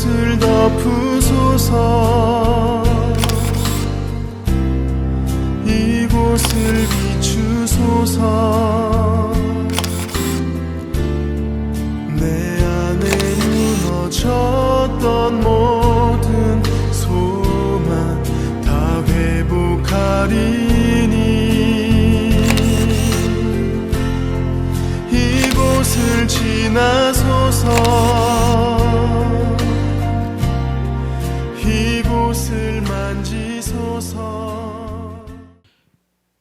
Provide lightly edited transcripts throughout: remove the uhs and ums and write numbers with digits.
이곳을 덮으소서. 이곳을 비추소서. 내 안에 무너졌던 모든 소망 다 회복하리니 이곳을 지나소서. 이곳을 만지소서.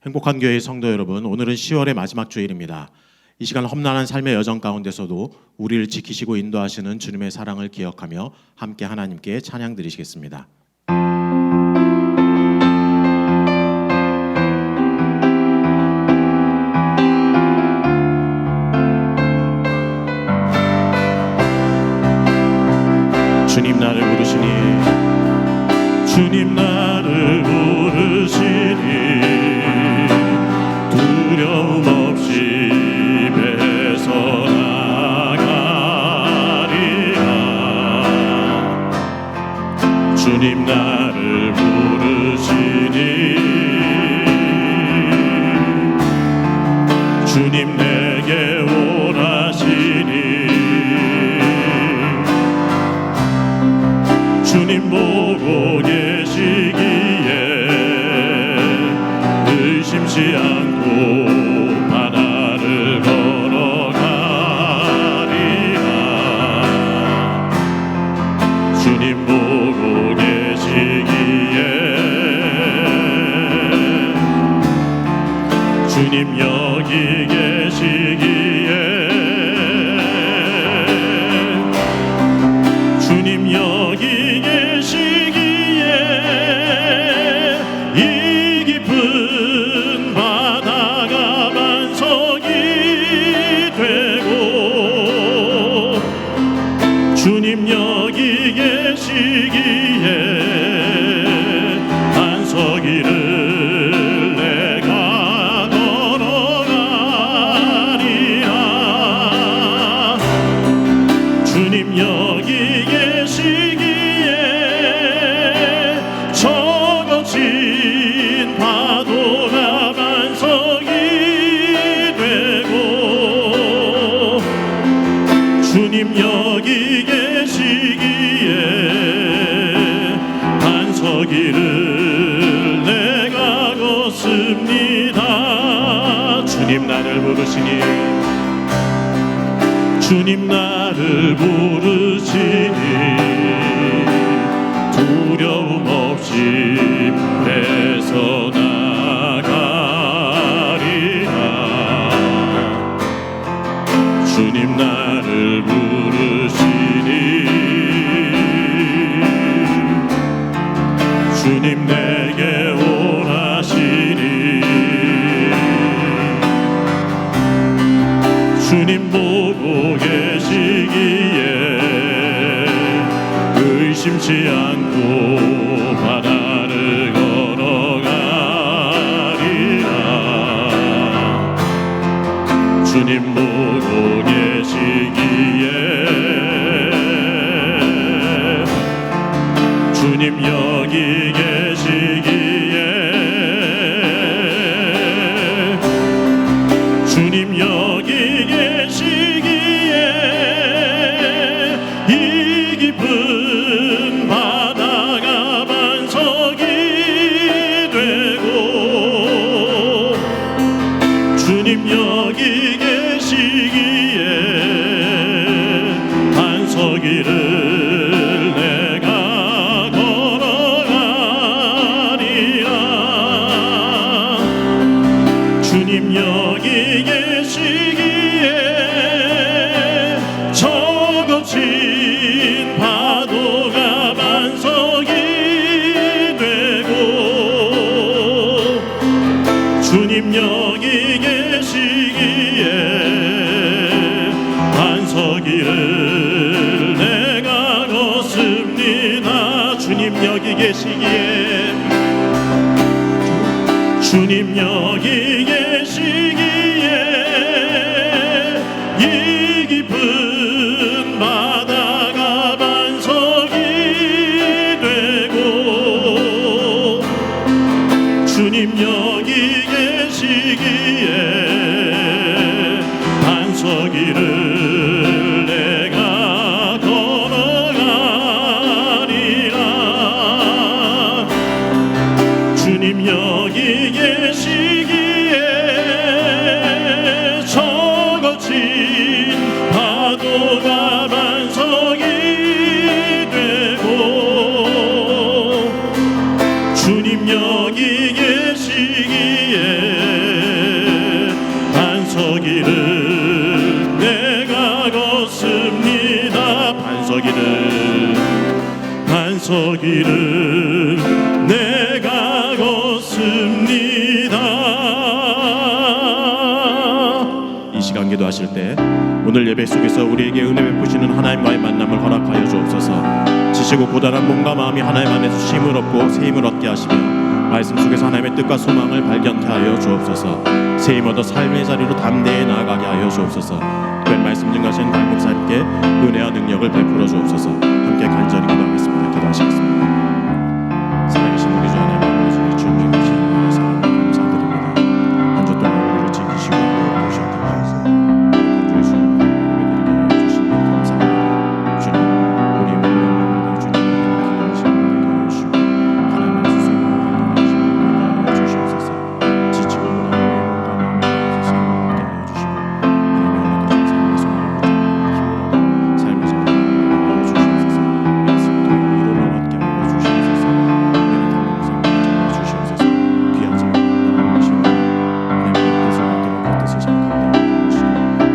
행복한 교회 성도 여러분, 오늘은 10월의 마지막 주일입니다. 이 시간 험난한 삶의 여정 가운데서도 우리를 지키시고 인도하시는 주님의 사랑을 기억하며 함께 하나님께 찬양 드리시겠습니다. 주님 나를 부르시니, 주님 나를 부르시니 두려움 없이 배서나가리라. 주님 나를 부르시니 주님 내게 오라시니 주님 보고 계시기에 의심치 않고 바다를 걸어가리라. 주님 보고 계시기에 주님 여기 계시기에 주님 여기 계시기에 이 깊은 바다가 반석이 되고 주님 여기 계시기에 반석이를 내가 걸어가리라. 주님 여기 계시기에 적어진 파도가 반석이 되고 주님 여기 계시기에 반석이를 내가 걷습니다. 주님 나를 부르시니 주님 나를 부르시니 두려움 없이 배서나가리라. 주님 나를 부르시니 주님 내게 오라시니 주님 보고 계시기에 의심치 않고 바다를 걸어가리라. 주님 보고 계시기에 주님 여기 계시기에 주님 여기 계시기에 이 깊은 바다가 반석이 되고 주님 여기 계시기에 반석이를 내가 걸어가리라. 주님 여기 계시기에 적어진 파도가 반석이 되고 주님 여기 계시기에 반석이를 내가 걷습니다. 주님 여기 계시기에 주님 여기 계시기에 이 깊은 바다가 반석이 길을 내가 걸어가리라. 주님 여기 계시기에 저 거친 파도가 반석이 되고, 주님 여기 계시기에 반석이를 내가 걷습니다. 반석이를 내가 걷습니다. 이 시간 기도하실 때 오늘 예배 속에서 우리에게 은혜 베푸시는 하나님과의 만남을 허락하여 주옵소서. 지치고 고단한 몸과 마음이 하나님 안에서 쉼을 얻고 새 힘을 얻게 하시며 말씀 속에서 하나님의 뜻과 소망을 발견케 하여 주옵소서. 새 힘 얻어 삶의 자리로 담대히 나아가게 하여 주옵소서. 특별 말씀 증가하신 담목사님께 은혜와 능력을 베풀어 주옵소서. 함께 간절히 기도하겠습니다. 기도하시겠습니다. 살아계신 우리 주 하나님 아버지, 주님의 크신 은혜에 사랑을 감사드립니다. 한 주 동안 우리를 지키시고 보셨옵소서. 건조해주시고 예배드리게 하여 주시니 감사합니다. 주님, 우리 몸과 마음을 주님께 기도하시고 되게 하여 주시고 하나님의 스승과 발견하시고 되게 하여 주시옵소서. 지치고 고단한 우리 몸과 마음을 다하여서 얻게 하여 주시고 하나님의 허락하신 삶의 소망을 붙잡고 힘을 얻어 삶의 자리를 나아가게 하여 주시옵소서. 말씀도 이루어 얻게 하여 주시옵소서. 은혜를 담는 삶을 붙잡아 주시옵소서. 귀한 삶을 감당하시고 하나님의 뜻을 받들어 그 뜻을 잘 감당하게 하시고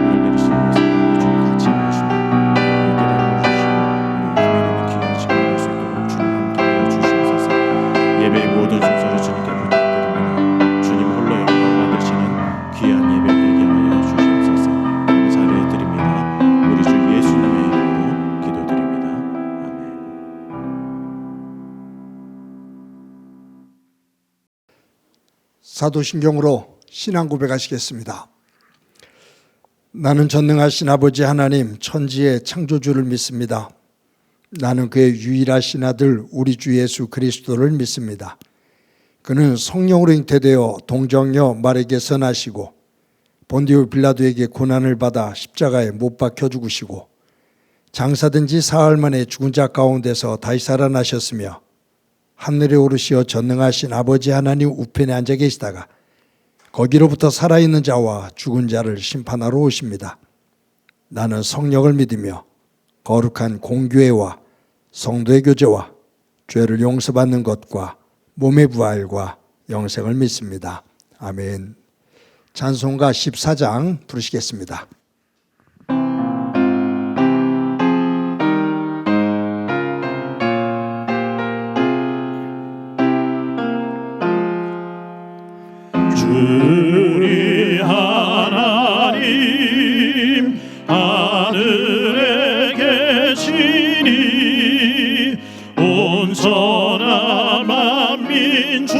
오늘 내리시는 말씀을 주님 같이 하시고 우리에게 나눠주시고 우리 힘이 되는 귀한 시간을 할 수 있도록 주님 함께 하여 주시옵소서. 예배의 모든 순서를 주님께 부탁드립니다. 주님 홀로 영광 받으시는 귀한 예배 되게 하여 주시옵소서. 감사를 드립니다. 우리 주 예수님의 이름으로 기도드립니다. 아멘. 사도신경으로 신앙 고백하시겠습니다. 나는 전능하신 아버지 하나님 천지의 창조주를 믿습니다. 나는 그의 유일하신 아들 우리 주 예수 그리스도를 믿습니다. 그는 성령으로 잉태되어 동정녀 마리아에게서 나시고 본디오 빌라도에게 고난을 받아 십자가에 못 박혀 죽으시고 장사된 지 사흘 만에 죽은 자 가운데서 다시 살아나셨으며 하늘에 오르시어 전능하신 아버지 하나님 우편에 앉아 계시다가 거기로부터 살아있는 자와 죽은 자를 심판하러 오십니다. 나는 성령을 믿으며 거룩한 공교회와 성도의 교제와 죄를 용서받는 것과 몸의 부활과 영생을 믿습니다. 아멘. 찬송가 14장 부르시겠습니다. 우리 하나님 하늘에 계시니 온전한 만민 주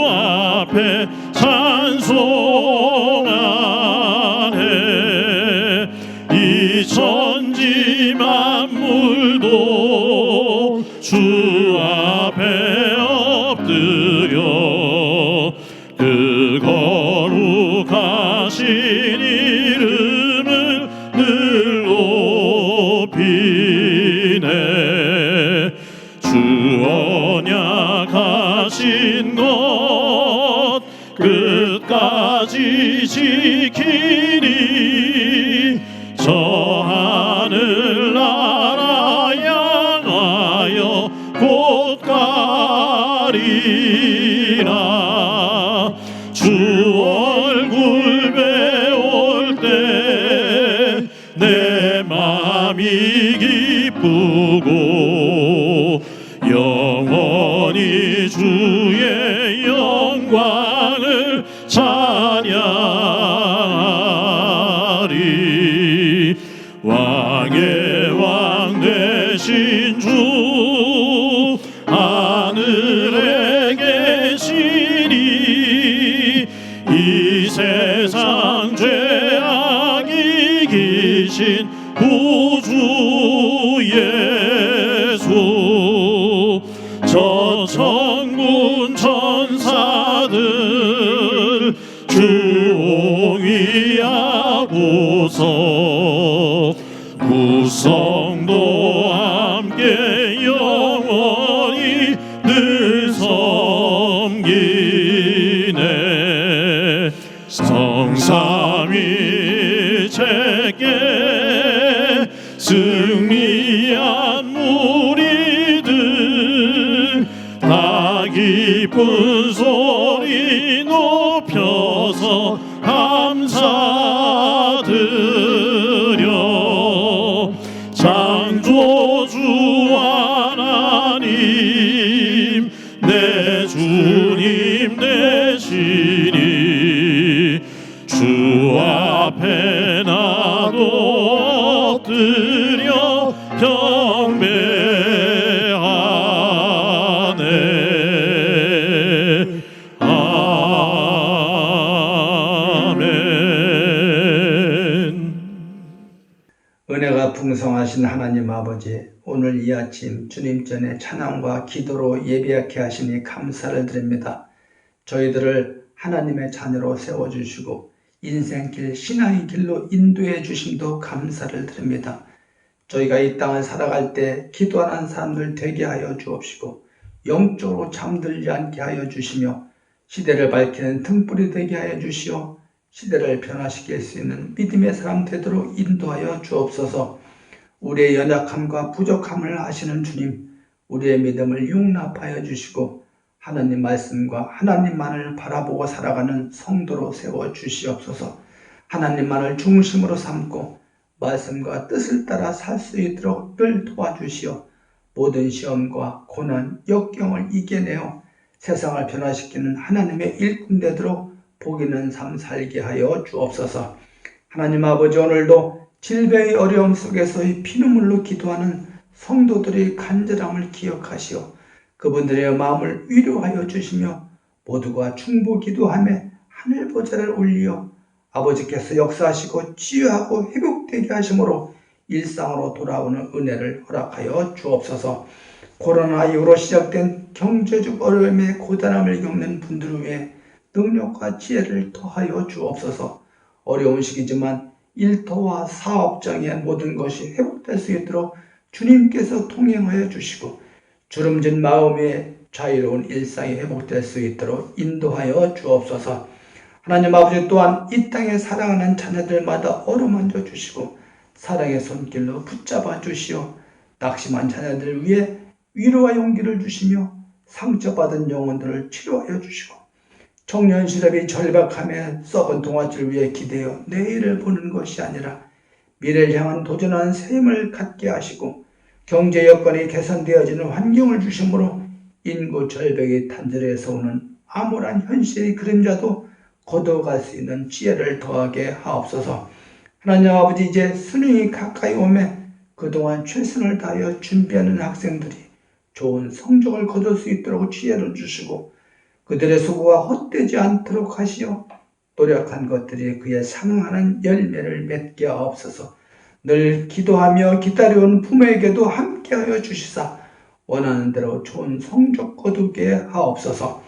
앞에 찬송하네. 이 천지 만물도 주 앞에 엎드려 그 거룩하신 이름을 늘 높이네. 주 언약하신 것 끝까지 지키니 저 하늘나라 향하여 곧 가리라. 주 얼굴 배울 때 내 맘이 기쁘고 영원히 주의 영광을 찬양하리. 왕의 왕 되신 주 하늘에 계시니 이 세상 죄악 이기신 구주 예수. 저 천군 천사들 주 옹위하고서 구성도 함께 영원히 늘 섬기네. 성삼위체께 승리한 무리들 다 기쁜 소리 높여서 감사드려. 창조주 하나님 내 주님 되시니 주 앞에 나도 엎드려 경배하네. 아멘. 은혜가 풍성하신 하나님 아버지, 오늘 이 아침 주님 전에 찬양과 기도로 예배하게 하시니 감사를 드립니다. 저희들을 하나님의 자녀로 세워주시고 인생길, 신앙의 길로 인도해 주심도 감사를 드립니다. 저희가 이 땅을 살아갈 때 기도하는 사람들 되게 하여 주옵시고 영적으로 잠들지 않게 하여 주시며 시대를 밝히는 등불이 되게 하여 주시어 시대를 변화시킬 수 있는 믿음의 사람 되도록 인도하여 주옵소서. 우리의 연약함과 부족함을 아시는 주님, 우리의 믿음을 용납하여 주시고 하나님 말씀과 하나님만을 바라보고 살아가는 성도로 세워 주시옵소서. 하나님만을 중심으로 삼고 말씀과 뜻을 따라 살 수 있도록 늘 도와주시어 모든 시험과 고난, 역경을 이겨내어 세상을 변화시키는 하나님의 일꾼 되도록 복 있는 삶 살게 하여 주옵소서. 하나님 아버지, 오늘도 질병의 어려움 속에서의 피눈물로 기도하는 성도들의 간절함을 기억하시어 그분들의 마음을 위로하여 주시며 모두가 중보 기도하며 하늘 보좌를 올리어 아버지께서 역사하시고 치유하고 회복되게 하심으로 일상으로 돌아오는 은혜를 허락하여 주옵소서. 코로나 이후로 시작된 경제적 어려움에 고단함을 겪는 분들을 위해 능력과 지혜를 더하여 주옵소서. 어려운 시기지만 일터와 사업장의 모든 것이 회복될 수 있도록 주님께서 통행하여 주시고 주름진 마음의 자유로운 일상이 회복될 수 있도록 인도하여 주옵소서. 하나님 아버지, 또한 이 땅에 사랑하는 자녀들마다 어루만져 주시고 사랑의 손길로 붙잡아 주시어 낙심한 자녀들 위해 위로와 용기를 주시며 상처받은 영혼들을 치료하여 주시고 청년 실업이 절박함에 썩은 동아줄을 위해 기대어 내일을 보는 것이 아니라 미래를 향한 도전하는 새 힘을 갖게 하시고 경제 여건이 개선되어지는 환경을 주심으로 인구 절벽이 단절해서 오는 암울한 현실의 그림자도 거둬갈 수 있는 지혜를 더하게 하옵소서. 하나님 아버지, 이제 수능이 가까이 오매 그동안 최선을 다하여 준비하는 학생들이 좋은 성적을 거둘 수 있도록 지혜를 주시고 그들의 수고가 헛되지 않도록 하시어 노력한 것들이 그에 상응하는 열매를 맺게 하옵소서. 늘 기도하며 기다려온 부모에게도 함께하여 주시사 원하는 대로 좋은 성적 거두게 하옵소서.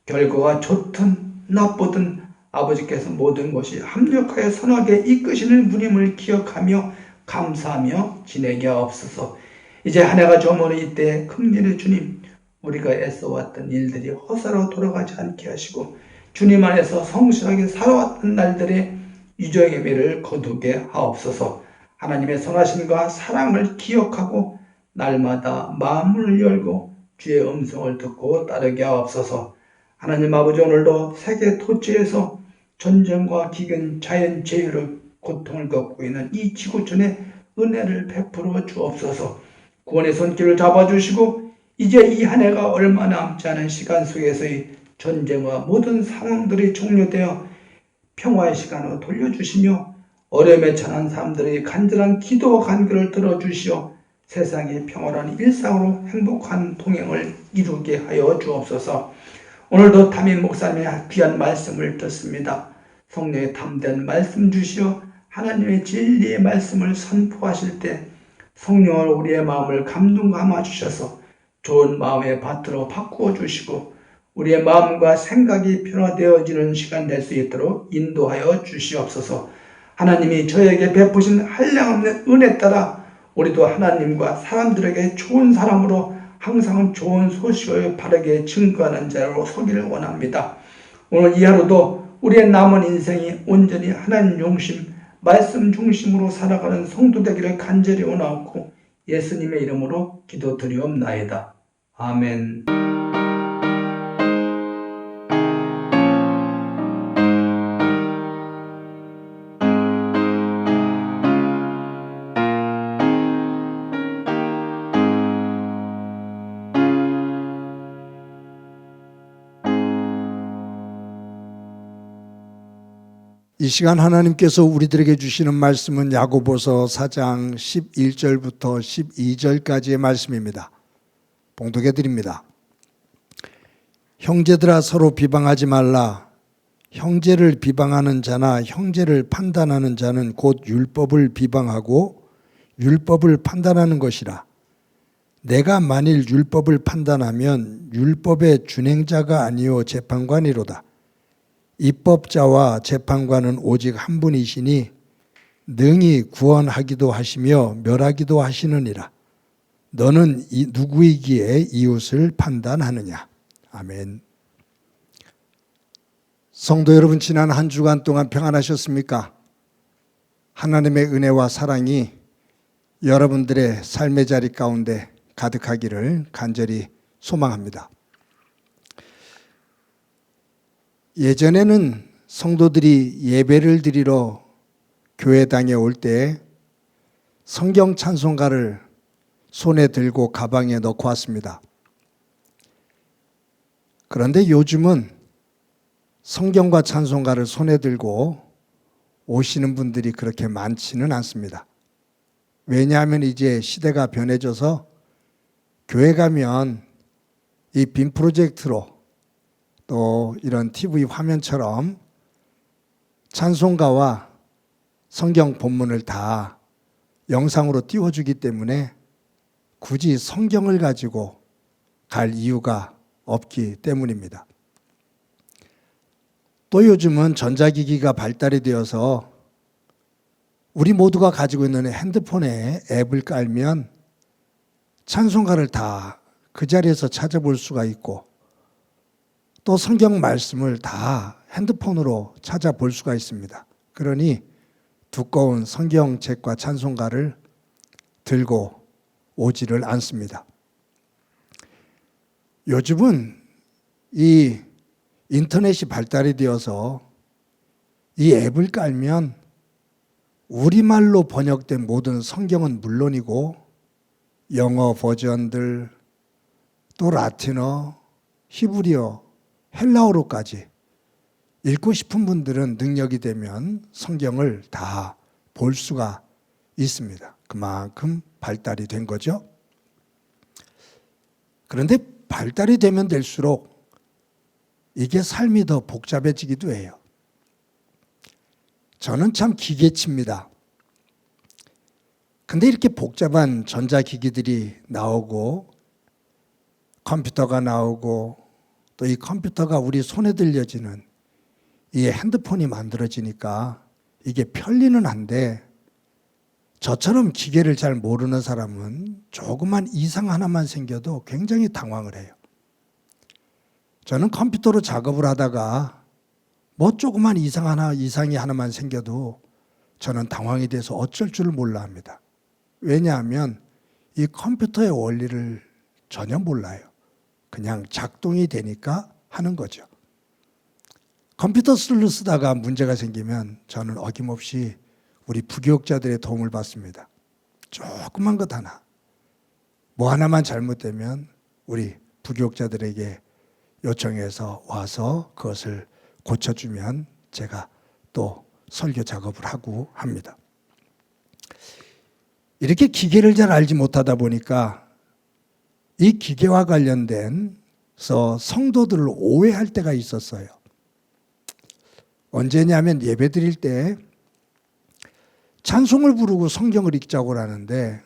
결과가 좋든 나쁘든 아버지께서 모든 것이 합력하여 선하게 이끄시는 분임을 기억하며 감사하며 지내게 하옵소서. 이제 한 해가 저머니 이때 긍휼의 주님, 우리가 애써왔던 일들이 허사로 돌아가지 않게 하시고 주님 안에서 성실하게 살아왔던 날들의 유정의 미를 거두게 하옵소서. 하나님의 선하심과 사랑을 기억하고 날마다 마음을 열고 주의 음성을 듣고 따르게 하옵소서. 하나님 아버지, 오늘도 세계 토지에서 전쟁과 기근, 자연재해로 고통을 겪고 있는 이 지구촌에 은혜를 베풀어 주옵소서. 구원의 손길을 잡아주시고 이제 이 한 해가 얼마 남지 않은 시간 속에서의 전쟁과 모든 상황들이 종료되어 평화의 시간으로 돌려주시며 어려움에 처한 사람들의 간절한 기도와 간구를 들어주시어 세상의 평화로운 일상으로 행복한 동행을 이루게 하여 주옵소서. 오늘도 담임 목사님의 귀한 말씀을 듣습니다. 성령의 담대한 말씀 주시어 하나님의 진리의 말씀을 선포하실 때 성령을 우리의 마음을 감동감아 주셔서 좋은 마음의 밭으로 바꾸어 주시고 우리의 마음과 생각이 변화되어지는 시간 될 수 있도록 인도하여 주시옵소서. 하나님이 저에게 베푸신 한량없는 은혜 따라 우리도 하나님과 사람들에게 좋은 사람으로 항상 좋은 소식을 바르게 증거하는 자로 서기를 원합니다. 오늘 이 하루도 우리의 남은 인생이 온전히 하나님 중심, 말씀 중심으로 살아가는 성도 되기를 간절히 원하고 예수님의 이름으로 기도드리옵나이다. 아멘. 이 시간 하나님께서 우리들에게 주시는 말씀은 야고보서 4장 11절부터 12절까지의 말씀입니다. 봉독해 드립니다. 형제들아 서로 비방하지 말라. 형제를 비방하는 자나 형제를 판단하는 자는 곧 율법을 비방하고 율법을 판단하는 것이라. 내가 만일 율법을 판단하면 율법의 준행자가 아니요 재판관이로다. 입법자와 재판관은 오직 한 분이시니 능히 구원하기도 하시며 멸하기도 하시느니라. 너는 누구이기에 이웃을 판단하느냐. 아멘. 성도 여러분, 지난 한 주간 동안 평안하셨습니까? 하나님의 은혜와 사랑이 여러분들의 삶의 자리 가운데 가득하기를 간절히 소망합니다. 예전에는 성도들이 예배를 드리러 교회당에 올 때 성경 찬송가를 손에 들고 가방에 넣고 왔습니다. 그런데 요즘은 성경과 찬송가를 손에 들고 오시는 분들이 그렇게 많지는 않습니다. 왜냐하면 이제 시대가 변해져서 교회 가면 이 빔 프로젝트로 또 이런 TV 화면처럼 찬송가와 성경 본문을 다 영상으로 띄워주기 때문에 굳이 성경을 가지고 갈 이유가 없기 때문입니다. 또 요즘은 전자기기가 발달이 되어서 우리 모두가 가지고 있는 핸드폰에 앱을 깔면 찬송가를 다 그 자리에서 찾아볼 수가 있고 또 성경 말씀을 다 핸드폰으로 찾아볼 수가 있습니다. 그러니 두꺼운 성경책과 찬송가를 들고 오지를 않습니다. 요즘은 이 인터넷이 발달이 되어서 이 앱을 깔면 우리말로 번역된 모든 성경은 물론이고 영어 버전들, 또 라틴어, 히브리어, 헬라어로까지 읽고 싶은 분들은 능력이 되면 성경을 다 볼 수가 있습니다. 그만큼 발달이 된 거죠. 그런데 발달이 되면 될수록 이게 삶이 더 복잡해지기도 해요. 저는 참 기계치입니다. 근데 이렇게 복잡한 전자기기들이 나오고 컴퓨터가 나오고 또 이 컴퓨터가 우리 손에 들려지는 이 핸드폰이 만들어지니까 이게 편리는 한데 저처럼 기계를 잘 모르는 사람은 조그만 이상 하나만 생겨도 굉장히 당황을 해요. 저는 컴퓨터로 작업을 하다가 뭐 조그만 이상이 하나만 생겨도 저는 당황이 돼서 어쩔 줄 몰라 합니다. 왜냐하면 이 컴퓨터의 원리를 전혀 몰라요. 그냥 작동이 되니까 하는 거죠. 컴퓨터를 쓰다가 문제가 생기면 저는 어김없이 우리 부교육자들의 도움을 받습니다. 조그만 것 하나, 뭐 하나만 잘못되면 우리 부교육자들에게 요청해서 와서 그것을 고쳐주면 제가 또 설교 작업을 하고 합니다. 이렇게 기계를 잘 알지 못하다 보니까 이 기계와 관련돼서 성도들을 오해할 때가 있었어요. 언제냐면 예배 드릴 때 찬송을 부르고 성경을 읽자고 하는데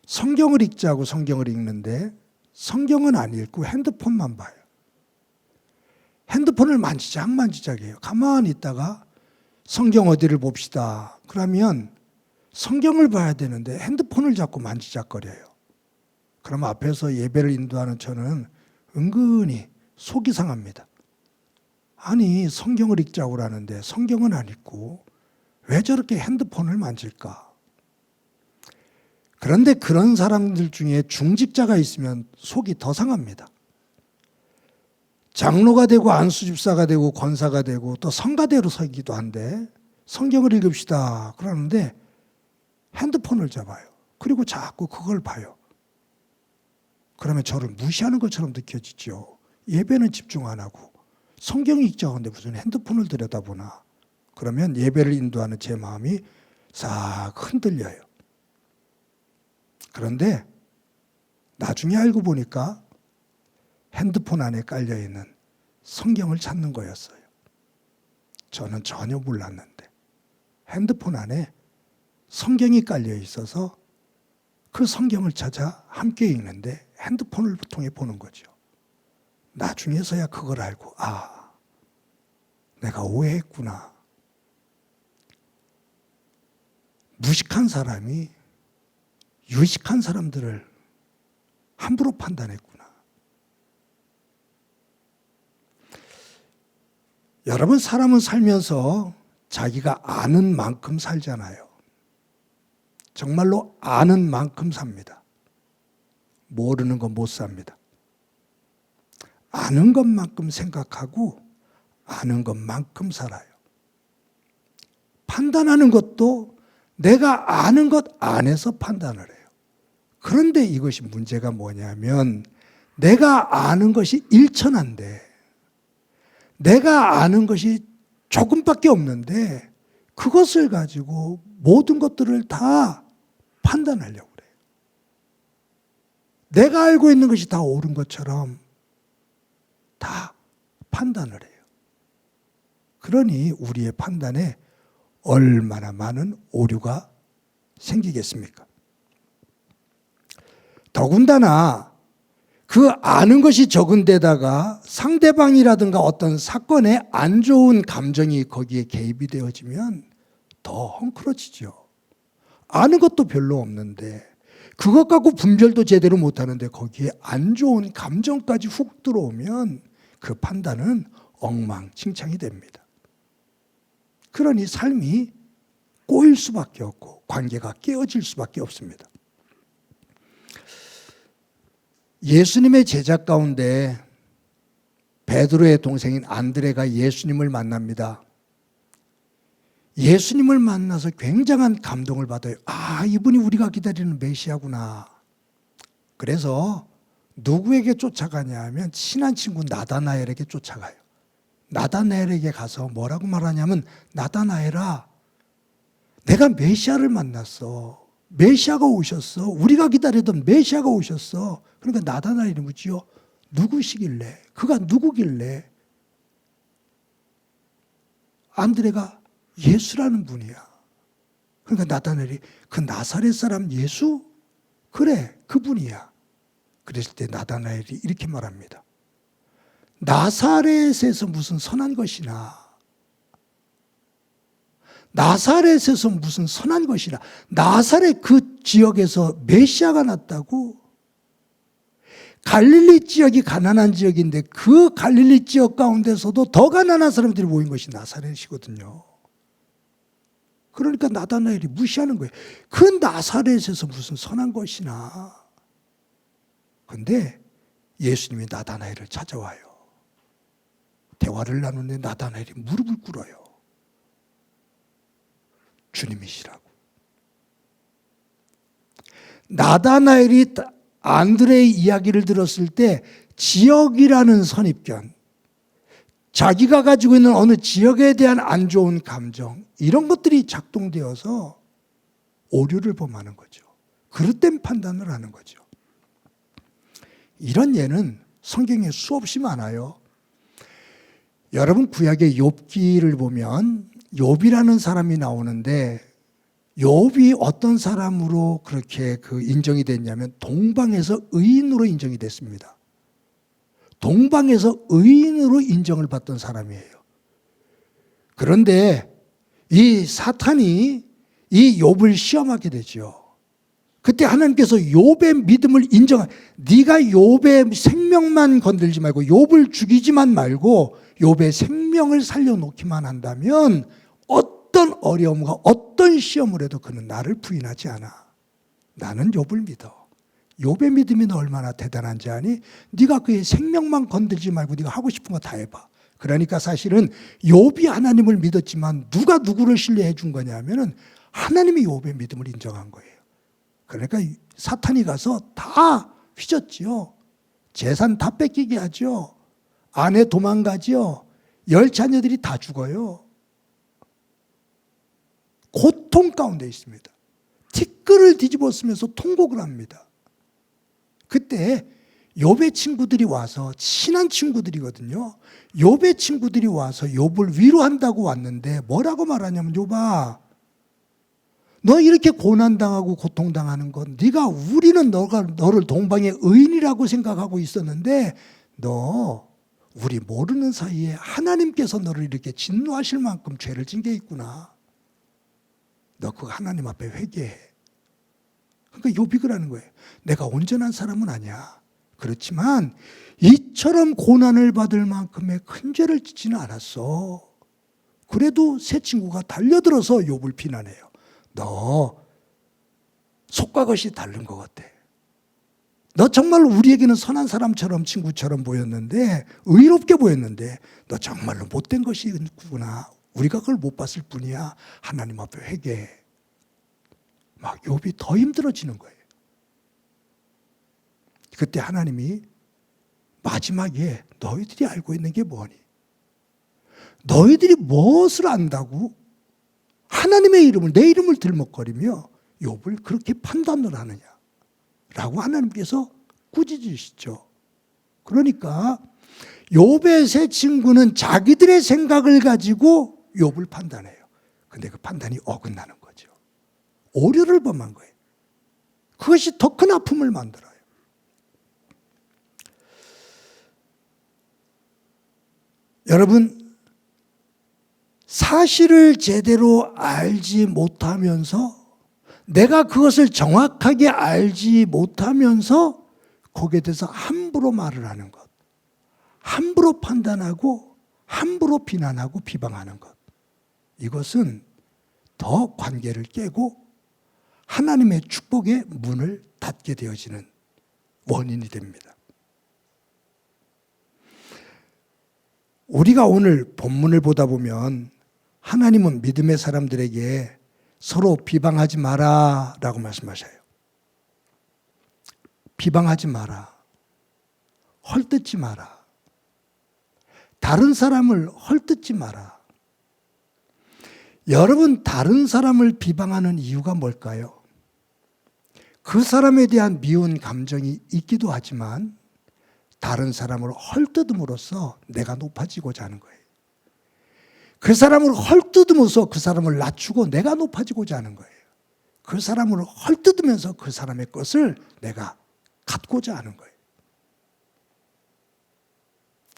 성경을 읽자고 성경을 읽는데 성경은 안 읽고 핸드폰만 봐요. 핸드폰을 만지작해요. 가만히 있다가 성경 어디를 봅시다. 그러면 성경을 봐야 되는데 핸드폰을 자꾸 만지작거려요. 그럼 앞에서 예배를 인도하는 저는 은근히 속이 상합니다. 아니, 성경을 읽자고 하는데 성경은 안 읽고 왜 저렇게 핸드폰을 만질까? 그런데 그런 사람들 중에 중직자가 있으면 속이 더 상합니다. 장로가 되고 안수집사가 되고 권사가 되고 또 성가대로 서기도 한데 성경을 읽읍시다 그러는데 핸드폰을 잡아요. 그리고 자꾸 그걸 봐요. 그러면 저를 무시하는 것처럼 느껴지죠. 예배는 집중 안 하고 성경 읽자고 하는데 무슨 핸드폰을 들여다보나. 그러면 예배를 인도하는 제 마음이 싹 흔들려요. 그런데 나중에 알고 보니까 핸드폰 안에 깔려있는 성경을 찾는 거였어요. 저는 전혀 몰랐는데 핸드폰 안에 성경이 깔려 있어서 그 성경을 찾아 함께 읽는데 핸드폰을 통해 보는 거죠. 나중에서야 그걸 알고 내가 오해했구나. 무식한 사람이 유식한 사람들을 함부로 판단했구나. 여러분, 사람은 살면서 자기가 아는 만큼 살잖아요. 정말로 아는 만큼 삽니다. 모르는 건 못 삽니다. 아는 것만큼 생각하고 아는 것만큼 살아요. 판단하는 것도 내가 아는 것 안에서 판단을 해요. 그런데 이것이 문제가 뭐냐면 내가 아는 것이 일천한데 내가 아는 것이 조금밖에 없는데 그것을 가지고 모든 것들을 다 판단하려고 그래요. 내가 알고 있는 것이 다 옳은 것처럼 다 판단을 해요. 그러니 우리의 판단에 얼마나 많은 오류가 생기겠습니까? 더군다나 그 아는 것이 적은 데다가 상대방이라든가 어떤 사건에 안 좋은 감정이 거기에 개입이 되어지면 더 헝클어지죠. 아는 것도 별로 없는데 그것 갖고 분별도 제대로 못하는데 거기에 안 좋은 감정까지 훅 들어오면 그 판단은 엉망진창이 됩니다. 그러니 삶이 꼬일 수밖에 없고 관계가 깨어질 수밖에 없습니다. 예수님의 제자 가운데 베드로의 동생인 안드레가 예수님을 만납니다. 예수님을 만나서 굉장한 감동을 받아요. 이분이 우리가 기다리는 메시아구나. 그래서 누구에게 쫓아가냐 하면 친한 친구 나다나엘에게 쫓아가요. 나다나엘에게 가서 뭐라고 말하냐면 나다나엘아, 내가 메시아를 만났어. 메시아가 오셨어. 우리가 기다리던 메시아가 오셨어. 그러니까 나다나엘이 묻지요. 누구시길래? 그가 누구길래? 안드레가 예수라는 분이야. 그러니까 나다나엘이 그 나사렛 사람 예수? 그래, 그분이야. 그랬을 때 나다나엘이 이렇게 말합니다. 나사렛에서 무슨 선한 것이나 나사렛에서 무슨 선한 것이나 나사렛 그 지역에서 메시아가 났다고? 갈릴리 지역이 가난한 지역인데 그 갈릴리 지역 가운데서도 더 가난한 사람들이 모인 것이 나사렛이거든요. 그러니까 나다나엘이 무시하는 거예요. 그 나사렛에서 무슨 선한 것이나. 그런데 예수님이 나다나엘을 찾아와요. 대화를 나누는데 나다나엘이 무릎을 꿇어요. 주님이시라고. 나다나엘이 안드레의 이야기를 들었을 때 지역이라는 선입견, 자기가 가지고 있는 어느 지역에 대한 안 좋은 감정, 이런 것들이 작동되어서 오류를 범하는 거죠. 그릇된 판단을 하는 거죠. 이런 예는 성경에 수없이 많아요. 여러분 구약의 욥기를 보면 욥이라는 사람이 나오는데 욥이 어떤 사람으로 그렇게 인정이 됐냐면 동방에서 의인으로 인정이 됐습니다. 동방에서 의인으로 인정을 받던 사람이에요. 그런데 이 사탄이 이 욥을 시험하게 되죠. 그때 하나님께서 욥의 믿음을 네가 욥의 생명만 건들지 말고 욥을 죽이지만 말고 욥의 생명을 살려놓기만 한다면 어떤 어려움과 어떤 시험을 해도 그는 나를 부인하지 않아. 나는 욥을 믿어. 욥의 믿음이 너 얼마나 대단한지 아니? 네가 그의 생명만 건들지 말고 네가 하고 싶은 거 다 해봐. 그러니까 사실은 욥이 하나님을 믿었지만 누가 누구를 신뢰해 준 거냐면은 하나님이 욥의 믿음을 인정한 거예요. 그러니까 사탄이 가서 다 휘젓지요. 재산 다 뺏기게 하죠. 아내 도망가지요. 10자녀들이 다 죽어요. 고통 가운데 있습니다. 티끌을 뒤집어 쓰면서 통곡을 합니다. 그때 욥의 친구들이 와서, 친한 친구들이거든요. 욥의 친구들이 와서 욥을 위로한다고 왔는데 뭐라고 말하냐면, 욥아, 너 이렇게 고난당하고 고통당하는 건 우리는 너를 동방의 의인이라고 생각하고 있었는데 너 우리 모르는 사이에 하나님께서 너를 이렇게 진노하실 만큼 죄를 진 게 있구나. 너 그거 하나님 앞에 회개해. 그러니까 욥이 그러는 거예요. 내가 온전한 사람은 아니야. 그렇지만 이처럼 고난을 받을 만큼의 큰 죄를 짓지는 않았어. 그래도 새 친구가 달려들어서 욥을 비난해요. 너 속과 겉이 다른 것 같아. 너 정말 우리에게는 선한 사람처럼 친구처럼 보였는데, 의롭게 보였는데 너 정말로 못된 것이 있구나. 우리가 그걸 못 봤을 뿐이야. 하나님 앞에 회개해. 막 욥이 더 힘들어지는 거예요. 그때 하나님이 마지막에 너희들이 알고 있는 게 뭐니? 너희들이 무엇을 안다고 하나님의 이름을, 내 이름을 들먹거리며 욥을 그렇게 판단을 하느냐? 라고 하나님께서 꾸짖으시죠. 그러니까 욥의 세 친구는 자기들의 생각을 가지고 욥을 판단해요. 근데 그 판단이 어긋나는 거죠. 오류를 범한 거예요. 그것이 더 큰 아픔을 만들어요. 여러분, 사실을 제대로 알지 못하면서, 내가 그것을 정확하게 알지 못하면서 거기에 대해서 함부로 말을 하는 것, 함부로 판단하고 함부로 비난하고 비방하는 것, 이것은 더 관계를 깨고 하나님의 축복의 문을 닫게 되어지는 원인이 됩니다. 우리가 오늘 본문을 보다 보면 하나님은 믿음의 사람들에게 서로 비방하지 마라 라고 말씀하셔요. 비방하지 마라. 헐뜯지 마라. 다른 사람을 헐뜯지 마라. 여러분, 다른 사람을 비방하는 이유가 뭘까요? 그 사람에 대한 미운 감정이 있기도 하지만 다른 사람을 헐뜯음으로써 내가 높아지고자 하는 거예요. 그 사람을 헐뜯으면서 그 사람을 낮추고 내가 높아지고자 하는 거예요. 그 사람을 헐뜯으면서 그 사람의 것을 내가 갖고자 하는 거예요.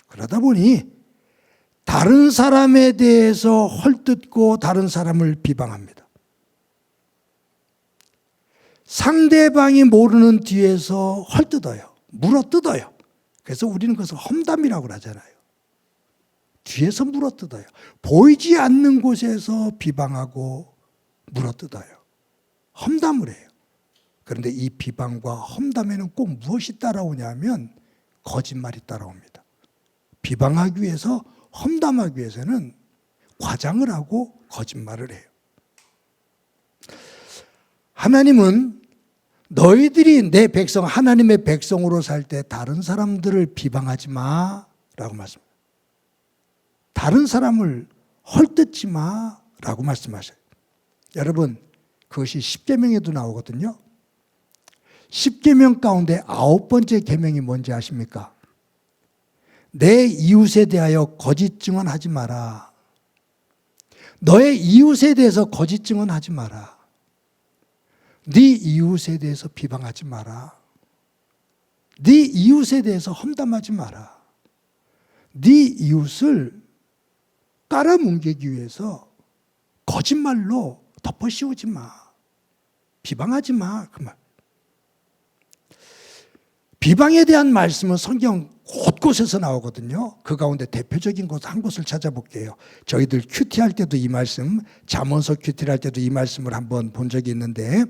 그러다 보니 다른 사람에 대해서 헐뜯고 다른 사람을 비방합니다. 상대방이 모르는 뒤에서 헐뜯어요. 물어뜯어요. 그래서 우리는 그것을 험담이라고 하잖아요. 뒤에서 물어뜯어요. 보이지 않는 곳에서 비방하고 물어뜯어요. 험담을 해요. 그런데 이 비방과 험담에는 꼭 무엇이 따라오냐면 거짓말이 따라옵니다. 비방하기 위해서, 험담하기 위해서는 과장을 하고 거짓말을 해요. 하나님은 너희들이 내 백성, 하나님의 백성으로 살 때 다른 사람들을 비방하지 마라고 말씀합니다. 다른 사람을 헐뜯지 마라고 말씀하셔요. 여러분, 그것이 10계명에도 나오거든요. 10계명 가운데 9번째 계명이 뭔지 아십니까? 내 이웃에 대하여 거짓 증언하지 마라. 너의 이웃에 대해서 거짓 증언하지 마라. 네 이웃에 대해서 비방하지 마라. 네 이웃에 대해서 험담하지 마라. 네 이웃을 깔아뭉개기 위해서 거짓말로 덮어씌우지 마. 비방하지 마. 그 말. 비방에 대한 말씀은 성경 곳곳에서 나오거든요. 그 가운데 대표적인 곳 한 곳을 찾아볼게요. 저희들 큐티할 때도 이 말씀, 잠언서 큐티를 할 때도 이 말씀을 한번 본 적이 있는데,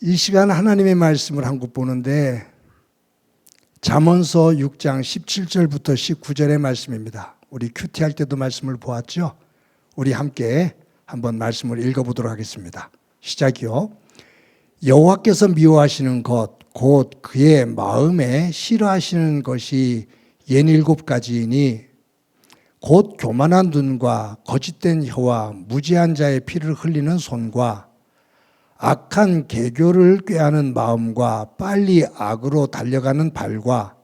이 시간 하나님의 말씀을 한 곳 보는데 잠언서 6장 17절부터 19절의 말씀입니다. 우리 큐티할 때도 말씀을 보았죠. 우리 함께 한번 말씀을 읽어보도록 하겠습니다. 시작이요. 여호와께서 미워하시는 것 곧 그의 마음에 싫어하시는 것이 67가지이니 곧 교만한 눈과 거짓된 혀와 무지한 자의 피를 흘리는 손과 악한 계교를 꾀하는 마음과 빨리 악으로 달려가는 발과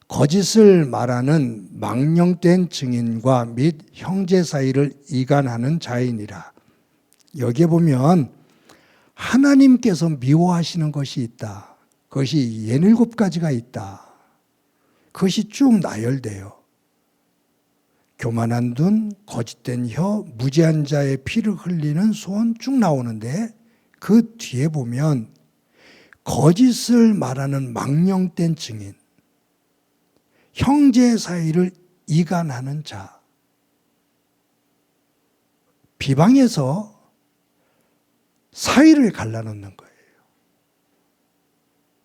거짓을 말하는 망령된 증인과 및 형제 사이를 이간하는 자이니라. 여기에 보면 하나님께서 미워하시는 것이 있다. 그것이 67가지가 있다. 그것이 쭉 나열돼요. 교만한 눈, 거짓된 혀, 무지한 자의 피를 흘리는 손 쭉 나오는데 그 뒤에 보면 거짓을 말하는 망령된 증인, 형제 사이를 이간하는 자, 비방해서 사이를 갈라놓는 거예요.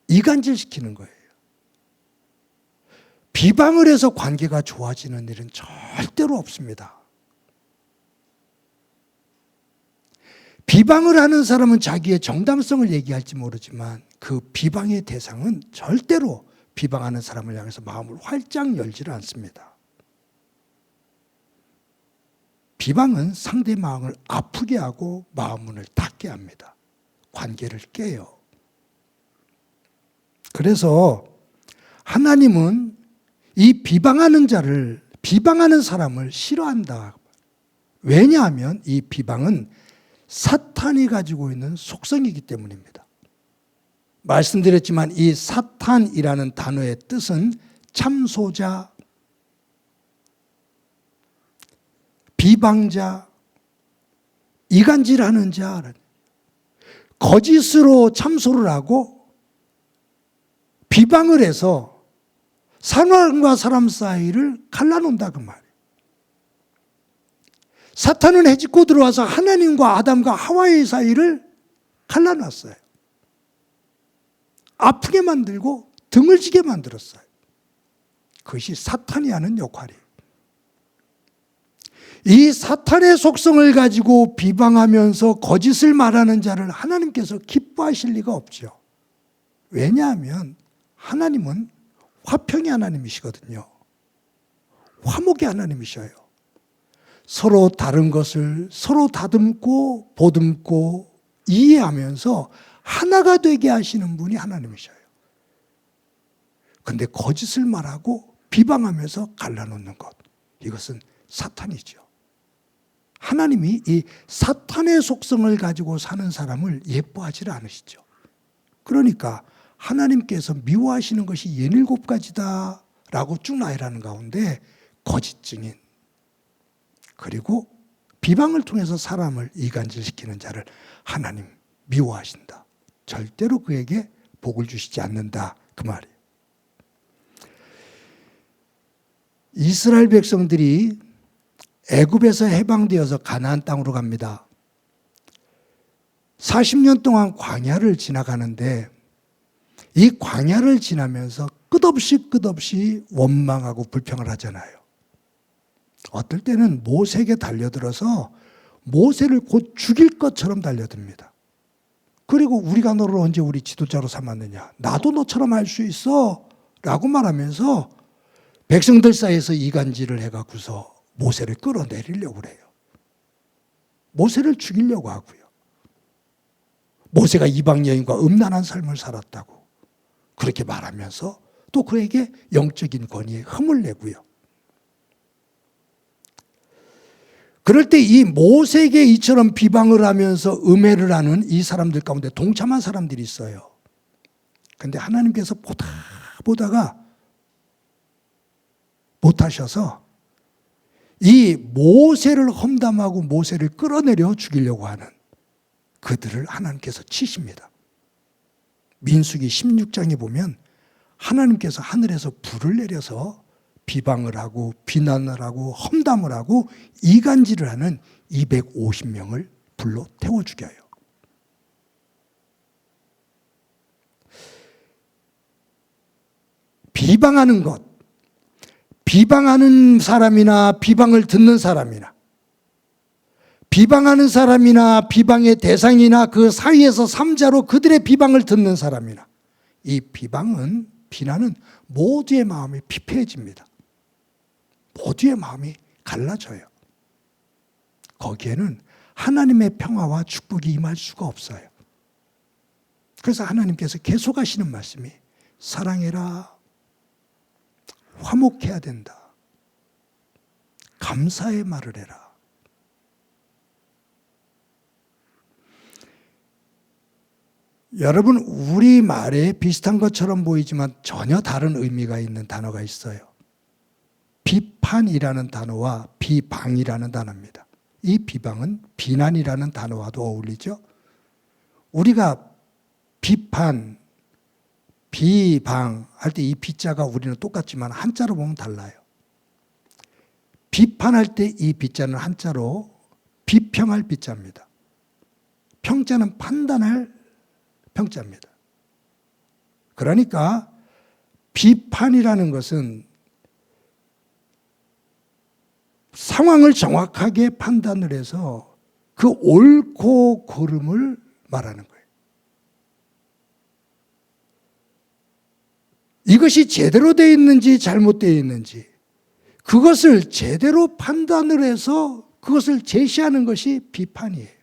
이간질시키는 거예요. 비방을 해서 관계가 좋아지는 일은 절대로 없습니다. 비방을 하는 사람은 자기의 정당성을 얘기할지 모르지만 그 비방의 대상은 절대로 비방하는 사람을 향해서 마음을 활짝 열지를 않습니다. 비방은 상대방을 아프게 하고 마음 문을 닫게 합니다. 관계를 깨요. 그래서 하나님은 이 비방하는 자를, 비방하는 사람을 싫어한다. 왜냐하면 이 비방은 사탄이 가지고 있는 속성이기 때문입니다. 말씀드렸지만 이 사탄이라는 단어의 뜻은 참소자, 비방자, 이간질하는 자, 거짓으로 참소를 하고 비방을 해서 사람과 사람 사이를 갈라놓는다 그 말이에요. 사탄은 해집고 들어와서 하나님과 아담과 하와의 사이를 갈라놨어요. 아프게 만들고 등을 지게 만들었어요. 그것이 사탄이 하는 역할이에요. 이 사탄의 속성을 가지고 비방하면서 거짓을 말하는 자를 하나님께서 기뻐하실 리가 없죠. 왜냐하면 하나님은 화평의 하나님이시거든요. 화목의 하나님이셔요. 서로 다른 것을 서로 다듬고 보듬고 이해하면서 하나가 되게 하시는 분이 하나님이셔요. 그런데 거짓을 말하고 비방하면서 갈라놓는 것, 이것은 사탄이죠. 하나님이 이 사탄의 속성을 가지고 사는 사람을 예뻐하지 않으시죠. 그러니까 하나님께서 미워하시는 것이 67가지다 라고 쭉 나열하는 가운데 거짓 증인, 그리고 비방을 통해서 사람을 이간질시키는 자를 하나님 미워하신다. 절대로 그에게 복을 주시지 않는다 그 말이에요. 이스라엘 백성들이 애굽에서 해방되어서 가나안 땅으로 갑니다. 40년 동안 광야를 지나가는데 이 광야를 지나면서 끝없이 원망하고 불평을 하잖아요. 어떨 때는 모세에게 달려들어서 모세를 곧 죽일 것처럼 달려듭니다. 그리고 우리가 너를 언제 우리 지도자로 삼았느냐, 나도 너처럼 할 수 있어 라고 말하면서 백성들 사이에서 이간질을 해갖고서 모세를 끌어내리려고 그래요. 모세를 죽이려고 하고요. 모세가 이방 여인과 음란한 삶을 살았다고 그렇게 말하면서 또 그에게 영적인 권위에 흠을 내고요. 그럴 때 이 모세에게 이처럼 비방을 하면서 음해를 하는 이 사람들 가운데 동참한 사람들이 있어요. 그런데 하나님께서 보다가 못하셔서 이 모세를 험담하고 모세를 끌어내려 죽이려고 하는 그들을 하나님께서 치십니다. 민수기 16장에 보면 하나님께서 하늘에서 불을 내려서 비방을 하고 비난을 하고 험담을 하고 이간질을 하는 250명을 불로 태워 죽여요. 비방하는 것, 비방하는 사람이나 비방을 듣는 사람이나 비방하는 사람이나 비방의 대상이나 그 사이에서 삼자로 그들의 비방을 듣는 사람이나 이 비난은 모두의 마음이 피폐해집니다. 모두의 마음이 갈라져요. 거기에는 하나님의 평화와 축복이 임할 수가 없어요. 그래서 하나님께서 계속 하시는 말씀이 사랑해라, 화목해야 된다, 감사의 말을 해라. 여러분, 우리말에 비슷한 것처럼 보이지만 전혀 다른 의미가 있는 단어가 있어요. 비판이라는 단어와 비방이라는 단어입니다. 이 비방은 비난이라는 단어와도 어울리죠. 우리가 비판, 비방 할 때 이 비자가 우리는 똑같지만 한자로 보면 달라요. 비판할 때 이 비자는 한자로 비평할 비자입니다. 평자는 판단할 평자입니다. 그러니까 비판이라는 것은 상황을 정확하게 판단을 해서 그 옳고 그름을 말하는 거예요. 이것이 제대로 되어 있는지 잘못되어 있는지 그것을 제대로 판단을 해서 그것을 제시하는 것이 비판이에요.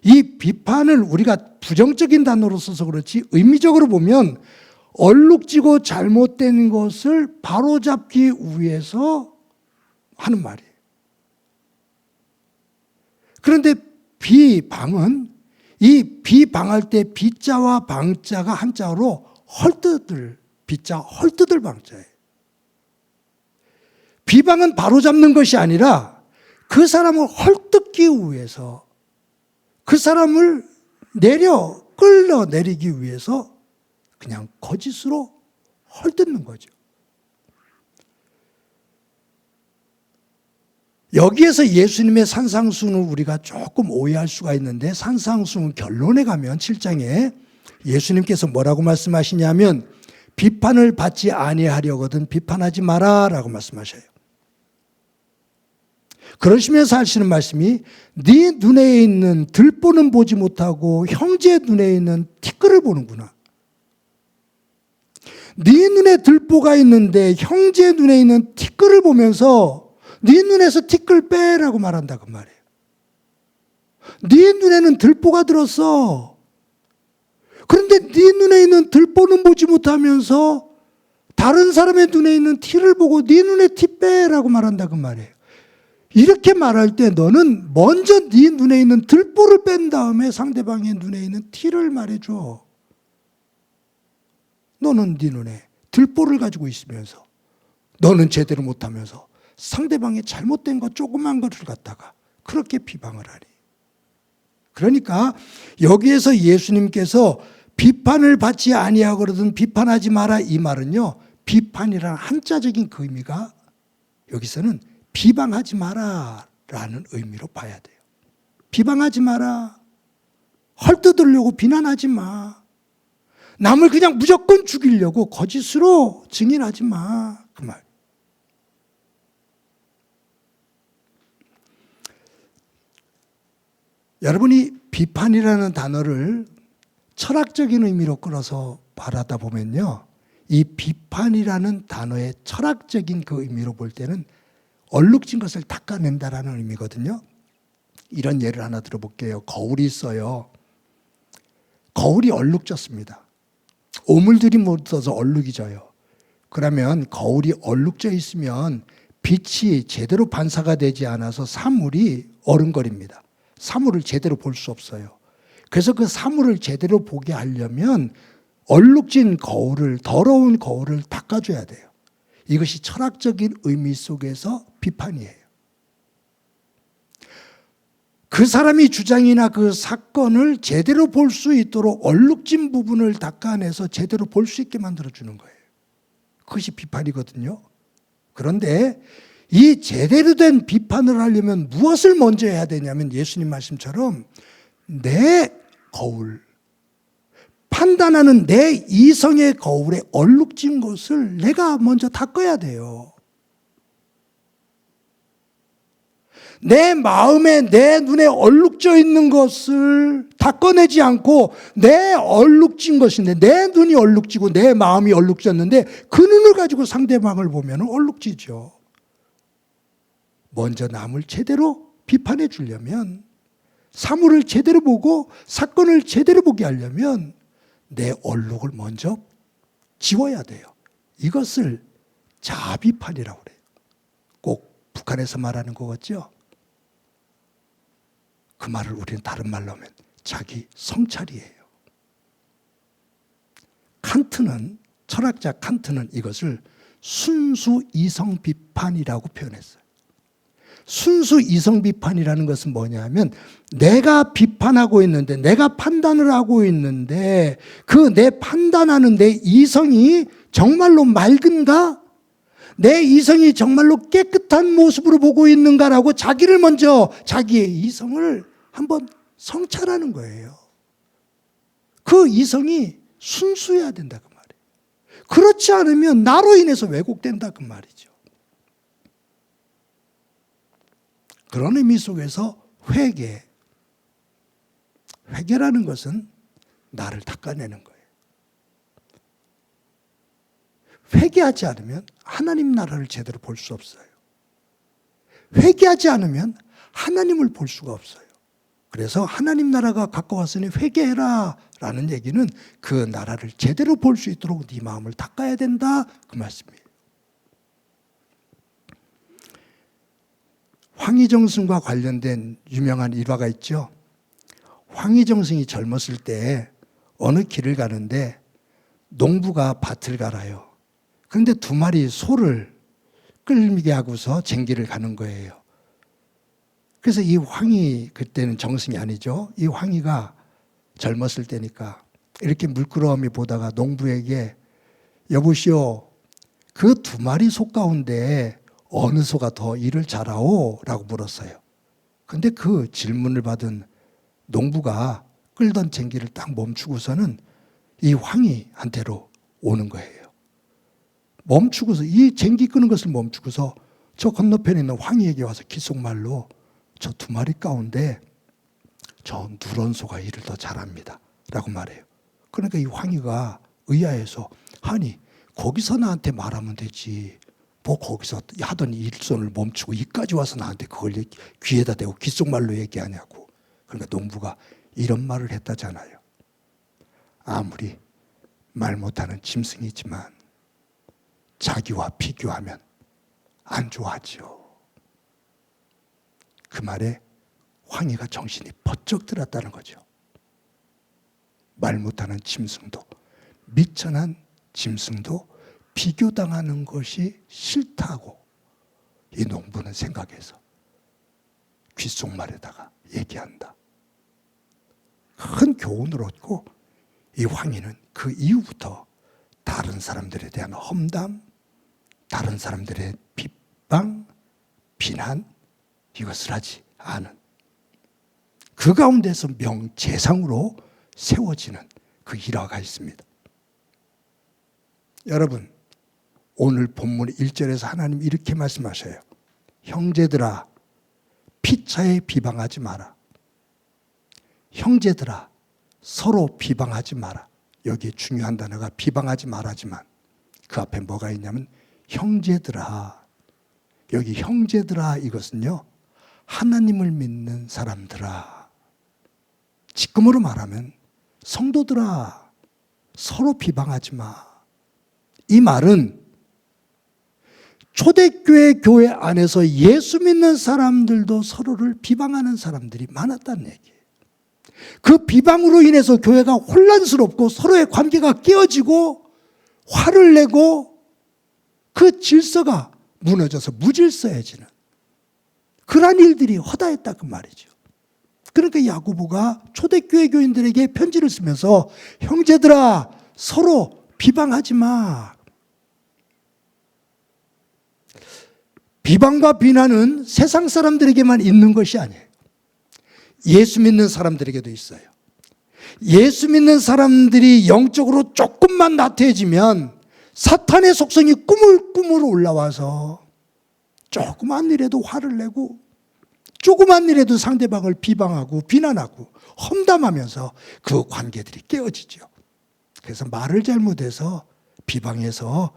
이 비판을 우리가 부정적인 단어로 써서 그렇지 의미적으로 보면 얼룩지고 잘못된 것을 바로잡기 위해서 하는 말이에요. 그런데 비방은 이 비방할 때 비자와 방자가 한자로 헐뜯을 비자, 헐뜯을 방자예요. 비방은 바로잡는 것이 아니라 그 사람을 헐뜯기 위해서 그 사람을 끌어내리기 위해서 그냥 거짓으로 헐뜯는 거죠. 여기에서 예수님의 산상수훈을 우리가 조금 오해할 수가 있는데 산상수훈 결론에 가면 7장에 예수님께서 뭐라고 말씀하시냐면 비판을 받지 아니하려거든 비판하지 마라 라고 말씀하셔요. 그러시면서 하시는 말씀이 네 눈에 있는 들보는 보지 못하고 형제 눈에 있는 티끌을 보는구나. 네 눈에 들보가 있는데 형제 눈에 있는 티끌을 보면서 네 눈에서 티끌 빼라고 말한다 그 말이에요. 네 눈에는 들보가 들었어. 그런데 네 눈에 있는 들보는 보지 못하면서 다른 사람의 눈에 있는 티를 보고 네 눈에 티 빼라고 말한다 그 말이에요. 이렇게 말할 때 너는 먼저 네 눈에 있는 들보를 뺀 다음에 상대방의 눈에 있는 티를 말해줘. 너는 네 눈에 들보를 가지고 있으면서 너는 제대로 못하면서 상대방의 잘못된 것 조그만 것을 갖다가 그렇게 비방을 하니. 그러니까 여기에서 예수님께서 비판을 받지 아니하거든 비판하지 마라 이 말은요. 비판이라는 한자적인 그 의미가 여기서는 비방하지 마라 라는 의미로 봐야 돼요. 비방하지 마라. 헐뜯으려고 비난하지 마. 남을 그냥 무조건 죽이려고 거짓으로 증인하지 마. 그 말. 여러분이 비판이라는 단어를 철학적인 의미로 끌어서 바라다 보면요. 이 비판이라는 단어의 철학적인 그 의미로 볼 때는 얼룩진 것을 닦아낸다라는 의미거든요. 이런 예를 하나 들어볼게요. 거울이 있어요. 거울이 얼룩졌습니다. 오물들이 묻어서 얼룩이 져요. 그러면 거울이 얼룩져 있으면 빛이 제대로 반사가 되지 않아서 사물이 어른거립니다. 사물을 제대로 볼 수 없어요. 그래서 그 사물을 제대로 보게 하려면 얼룩진 거울을, 더러운 거울을 닦아줘야 돼요. 이것이 철학적인 의미 속에서 비판이에요. 그 사람이 주장이나 그 사건을 제대로 볼 수 있도록 얼룩진 부분을 닦아내서 제대로 볼 수 있게 만들어주는 거예요. 그것이 비판이거든요. 그런데 이 제대로 된 비판을 하려면 무엇을 먼저 해야 되냐면 예수님 말씀처럼 내 거울, 판단하는 내 이성의 거울에 얼룩진 것을 내가 먼저 닦아야 돼요. 내 마음에 내 눈에 얼룩져 있는 것을 닦아내지 않고 내 얼룩진 것인데 내 눈이 얼룩지고 내 마음이 얼룩졌는데 그 눈을 가지고 상대방을 보면 얼룩지죠. 먼저 남을 제대로 비판해 주려면 사물을 제대로 보고 사건을 제대로 보게 하려면 내 얼룩을 먼저 지워야 돼요. 이것을 자비판이라고 그래요. 꼭 북한에서 말하는 거겠죠. 그 말을 우리는 다른 말로 하면 자기 성찰이에요. 철학자 칸트는 이것을 순수 이성 비판이라고 표현했어요. 순수 이성 비판이라는 것은 뭐냐면 내가 비판하고 있는데 내가 판단을 하고 있는데 그 내 판단하는 내 이성이 정말로 맑은가? 내 이성이 정말로 깨끗한 모습으로 보고 있는가라고 자기를 먼저 자기의 이성을 한번 성찰하는 거예요. 그 이성이 순수해야 된다 그 말이에요. 그렇지 않으면 나로 인해서 왜곡된다 그 말이죠. 그런 의미 속에서 회개라는 것은 나를 닦아내는 거예요. 회개하지 않으면 하나님 나라를 제대로 볼 수 없어요. 회개하지 않으면 하나님을 볼 수가 없어요. 그래서 하나님 나라가 가까웠으니 회개해라 라는 얘기는 그 나라를 제대로 볼 수 있도록 네 마음을 닦아야 된다 그 말씀이에요. 황희정승과 관련된 유명한 일화가 있죠. 황희정승이 젊었을 때 어느 길을 가는데 농부가 밭을 갈아요. 그런데 2마리 소를 끌게 하고서 쟁기를 가는 거예요. 그래서 이 황희, 그때는 정승이 아니죠. 이 황희가 젊었을 때니까 이렇게 물끄러미 보다가 농부에게 여보시오, 그 2마리 소 가운데 어느 소가 더 일을 잘하오? 라고 물었어요. 근데 그 질문을 받은 농부가 끌던 쟁기를 딱 멈추고서는 이 황희한테로 오는 거예요. 멈추고서 이 쟁기 끄는 것을 멈추고서 저 건너편에 있는 황희에게 와서 귓속말로 저 2마리 가운데 저 누런 소가 일을 더 잘합니다 라고 말해요. 그러니까 이 황희가 의아해서 아니 거기서 나한테 말하면 되지 뭐 거기서 하던 일손을 멈추고 이까지 와서 나한테 그걸 귀에다 대고 귓속말로 얘기하냐고. 그러니까 농부가 이런 말을 했다잖아요. 아무리 말 못하는 짐승이지만 자기와 비교하면 안 좋아하죠. 그 말에 황희가 정신이 번쩍 들었다는 거죠. 말 못하는 짐승도 미천한 짐승도 비교당하는 것이 싫다고 이 농부는 생각해서 귓속말에다가 얘기한다. 큰 교훈을 얻고 이 황희는 그 이후부터 다른 사람들에 대한 험담, 다른 사람들의 비방, 비난 이것을 하지 않은 그 가운데서 명재상으로 세워지는 그 일화가 있습니다. 여러분, 오늘 본문 1절에서 하나님 이렇게 말씀하셔요. 형제들아, 피차에 비방하지 마라. 형제들아, 서로 비방하지 마라. 여기에 중요한 단어가 비방하지 말하지만 그 앞에 뭐가 있냐면 형제들아. 여기 형제들아 이것은요, 하나님을 믿는 사람들아. 지금으로 말하면 성도들아, 서로 비방하지 마. 이 말은 초대교회 교회 안에서 예수 믿는 사람들도 서로를 비방하는 사람들이 많았다는 얘기예요. 그 비방으로 인해서 교회가 혼란스럽고 서로의 관계가 깨어지고 화를 내고 그 질서가 무너져서 무질서해지는 그러한 일들이 허다했다 그 말이죠. 그러니까 야고보가 초대교회 교인들에게 편지를 쓰면서 형제들아 서로 비방하지 마. 비방과 비난은 세상 사람들에게만 있는 것이 아니에요. 예수 믿는 사람들에게도 있어요. 예수 믿는 사람들이 영적으로 조금만 나태해지면 사탄의 속성이 꾸물꾸물 올라와서 조그만 일에도 화를 내고 조그만 일에도 상대방을 비방하고 비난하고 험담하면서 그 관계들이 깨어지죠. 그래서 말을 잘못해서 비방해서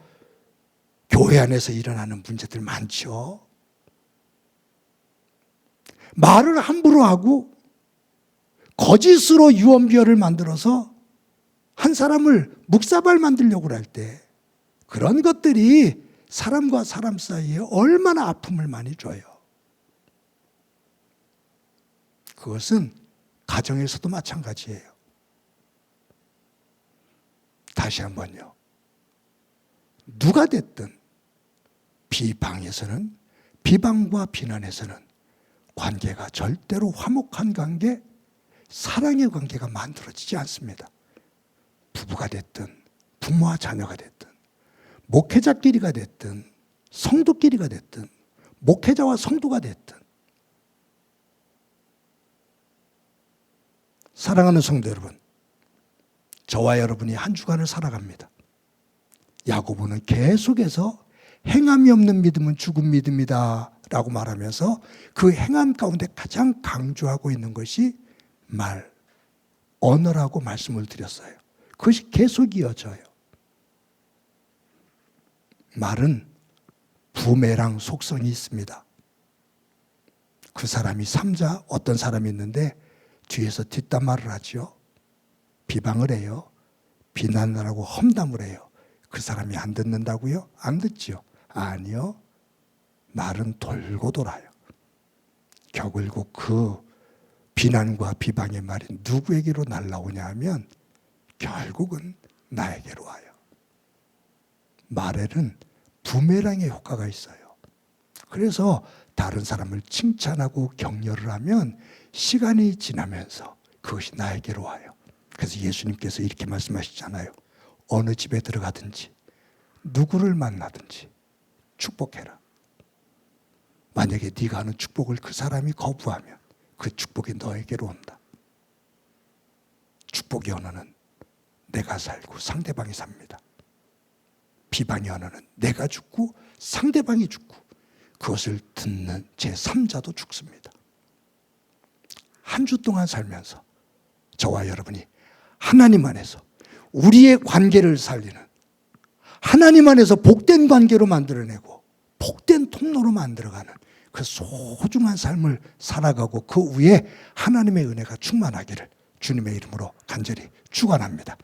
교회 안에서 일어나는 문제들 많죠. 말을 함부로 하고 거짓으로 유언비어를 만들어서 한 사람을 묵사발 만들려고 할 때 그런 것들이 사람과 사람 사이에 얼마나 아픔을 많이 줘요. 그것은 가정에서도 마찬가지예요. 다시 한번요. 누가 됐든 비방에서는, 비방과 비난에서는 관계가 절대로 화목한 관계, 사랑의 관계가 만들어지지 않습니다. 부부가 됐든 부모와 자녀가 됐든 목회자끼리가 됐든 성도끼리가 됐든 목회자와 성도가 됐든. 사랑하는 성도 여러분, 저와 여러분이 한 주간을 살아갑니다. 야고보는 계속해서 행함이 없는 믿음은 죽은 믿음이다 라고 말하면서 그 행함 가운데 가장 강조하고 있는 것이 말, 언어라고 말씀을 드렸어요. 그것이 계속 이어져요. 말은 부메랑 속성이 있습니다. 그 사람이 삼자, 어떤 사람이 있는데 뒤에서 뒷담화를 하죠. 비방을 해요. 비난을 하고 험담을 해요. 그 사람이 안 듣는다고요? 안 듣죠. 아니요. 말은 돌고 돌아요. 결국 그 비난과 비방의 말이 누구에게로 날라오냐 하면 결국은 나에게로 와요. 말에는 부메랑의 효과가 있어요. 그래서 다른 사람을 칭찬하고 격려를 하면 시간이 지나면서 그것이 나에게로 와요. 그래서 예수님께서 이렇게 말씀하시잖아요. 어느 집에 들어가든지 누구를 만나든지 축복해라. 만약에 네가 하는 축복을 그 사람이 거부하면 그 축복이 너에게로 온다. 축복의 언어는 내가 살고 상대방이 삽니다. 비방의 언어는 내가 죽고 상대방이 죽고 그것을 듣는 제3자도 죽습니다. 한 주 동안 살면서 저와 여러분이 하나님 안에서 우리의 관계를 살리는, 하나님 안에서 복된 관계로 만들어내고 복된 통로로 만들어가는 그 소중한 삶을 살아가고 그 위에 하나님의 은혜가 충만하기를 주님의 이름으로 간절히 축원합니다.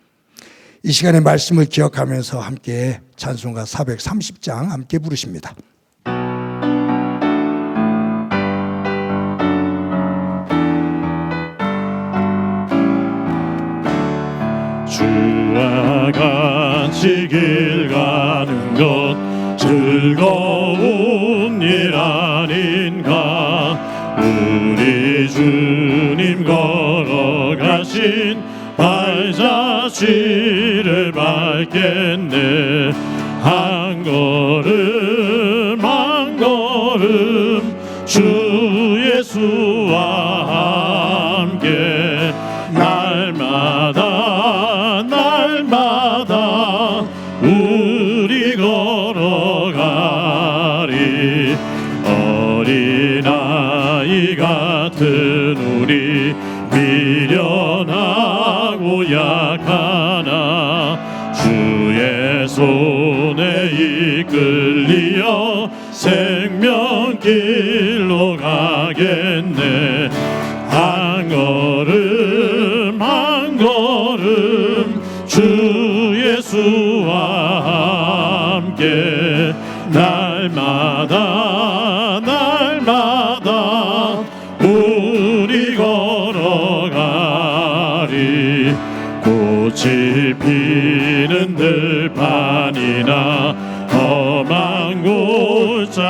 이 시간에 말씀을 기억하면서 함께 찬송가 430장 함께 부르십니다. 주와 같이 길 가는 것 즐거운 일 아닌가. 우리 주님 걸어가신 발자취를 밟겠네. 한 걸음 한 걸음 주 예수와 함께 날마다 날마다 우리 걸어가리. 어린아이 같은 우리 미련하고 약하나 주의 손에 이끌리어 생명길로 가겠네. 한 걸음 한 걸음 주 예수와 함께 날마다 날마다 우리 걸어가리. 꽃이 피는 들판이나 험한 한 골짜기라도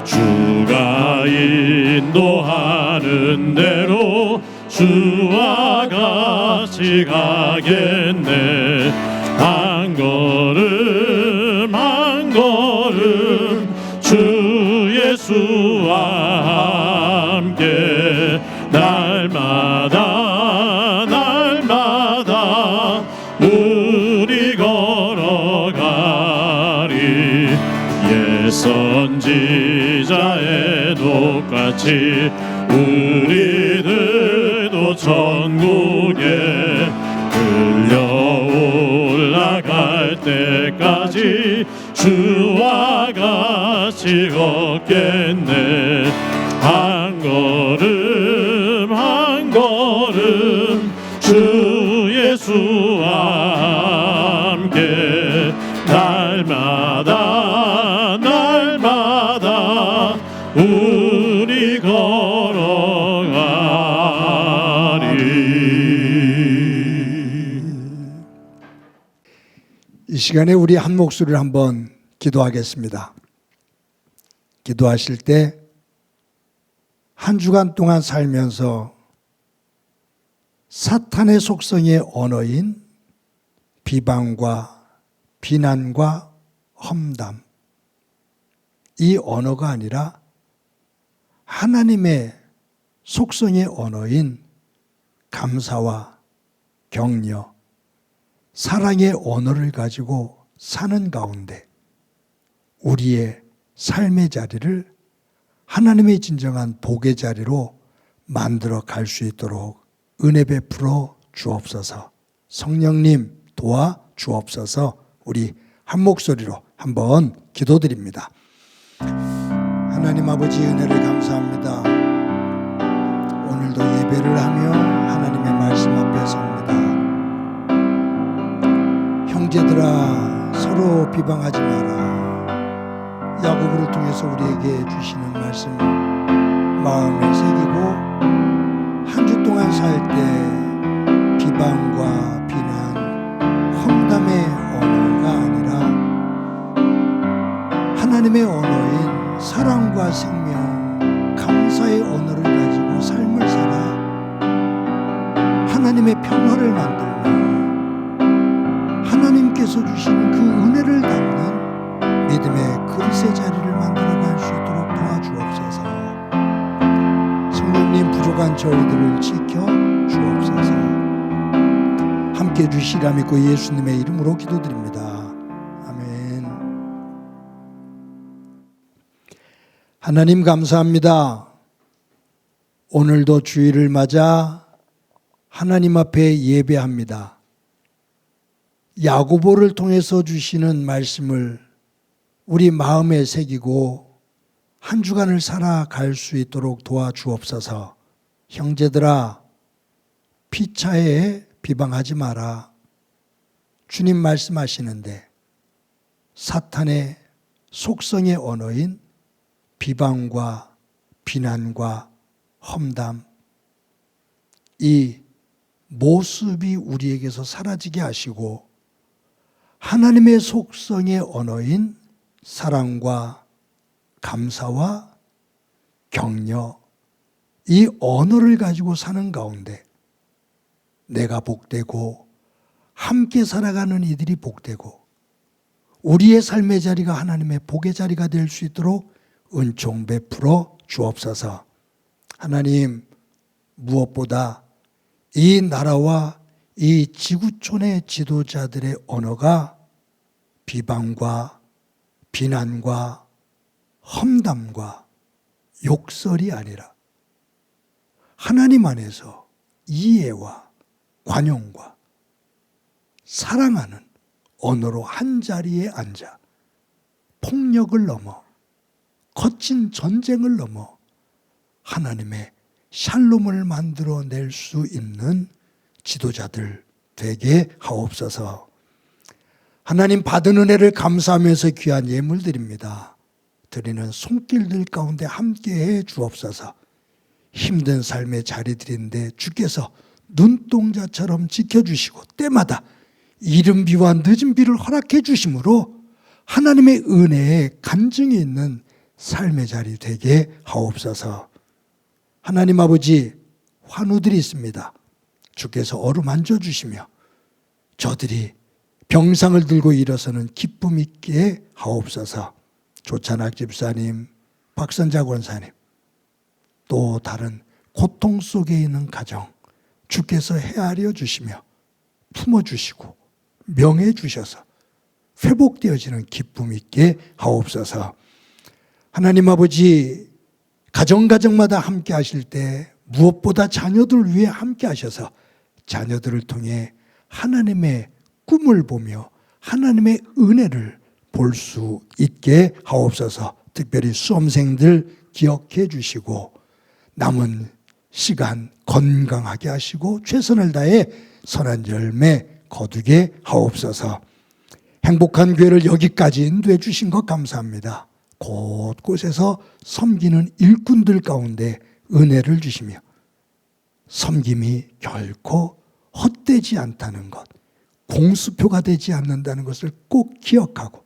주가 인도하는 대로 주와 같이 가겠네. 한 걸음 한 걸음 주 예수와 함께 날마다 날마다 우리 걸어가리. 옛 선지자의 똑같이 우리들도 천국에 올라갈 때까지 주와 같이 걷겠네. 한 걸음 한 걸음 주 예수와 함께 날마다 날마다 우리 걸어가리. 이 시간에 우리 한 목소리를 한번 기도하겠습니다. 기도하실 때 한 주간 동안 살면서 사탄의 속성의 언어인 비방과 비난과 험담, 이 언어가 아니라 하나님의 속성의 언어인 감사와 격려, 사랑의 언어를 가지고 사는 가운데 우리의 삶의 자리를 하나님의 진정한 복의 자리로 만들어 갈 수 있도록 은혜 베풀어 주옵소서. 성령님 도와 주옵소서. 우리 한 목소리로 한번 기도드립니다. 하나님 아버지 은혜를 감사합니다. 오늘도 예배를 하며 하나님의 말씀 앞에 섭니다. 형제들아 서로 비방하지 마라. 야고보를 통해서 우리에게 주시는 말씀 마음에 새기고 한 주 동안 살 때 비방과 비난, 험담의 언어가 아니라 하나님의 언어인 사랑과 생명, 감사의 언어를 가지고 삶을 살아 하나님의 평화를 만들며 하나님께서 주시는 그 은혜를 담는 믿음의 그릇의 자리를 만들어갈 수 있도록 도와주옵소서. 성령님 부족한 저희들을 지켜 주옵소서. 함께 주시라 믿고 예수님의 이름으로 기도드립니다. 아멘. 하나님 감사합니다. 오늘도 주일을 맞아 하나님 앞에 예배합니다. 야고보를 통해서 주시는 말씀을 우리 마음에 새기고 한 주간을 살아갈 수 있도록 도와주옵소서. 형제들아 피차에 비방하지 마라. 주님 말씀하시는데 사탄의 속성의 언어인 비방과 비난과 험담, 이 모습이 우리에게서 사라지게 하시고 하나님의 속성의 언어인 사랑과 감사와 격려, 이 언어를 가지고 사는 가운데 내가 복되고 함께 살아가는 이들이 복되고 우리의 삶의 자리가 하나님의 복의 자리가 될 수 있도록 은총 베풀어 주옵소서. 하나님, 무엇보다 이 나라와 이 지구촌의 지도자들의 언어가 비방과 비난과 험담과 욕설이 아니라 하나님 안에서 이해와 관용과 사랑하는 언어로 한자리에 앉아 폭력을 넘어 거친 전쟁을 넘어 하나님의 샬롬을 만들어낼 수 있는 지도자들 되게 하옵소서. 하나님 받은 은혜를 감사하면서 귀한 예물 드립니다. 드리는 손길들 가운데 함께해 주옵소서. 힘든 삶의 자리들인데 주께서 눈동자처럼 지켜주시고 때마다 이른 비와 늦은 비를 허락해 주심으로 하나님의 은혜에 간증이 있는 삶의 자리 되게 하옵소서. 하나님 아버지, 환우들이 있습니다. 주께서 어루만져 주시며 저들이 병상을 들고 일어서는 기쁨 있게 하옵소서. 조찬학 집사님, 박선자 권사님, 또 다른 고통 속에 있는 가정 주께서 헤아려 주시며 품어주시고 명해 주셔서 회복되어지는 기쁨 있게 하옵소서. 하나님 아버지, 가정마다 함께 하실 때 무엇보다 자녀들을 위해 함께 하셔서 자녀들을 통해 하나님의 꿈을 보며 하나님의 은혜를 볼 수 있게 하옵소서. 특별히 수험생들 기억해 주시고 남은 시간 건강하게 하시고 최선을 다해 선한 열매 거두게 하옵소서. 행복한 교회를 여기까지 인도해 주신 것 감사합니다. 곳곳에서 섬기는 일꾼들 가운데 은혜를 주시며 섬김이 결코 헛되지 않다는 것, 공수표가 되지 않는다는 것을 꼭 기억하고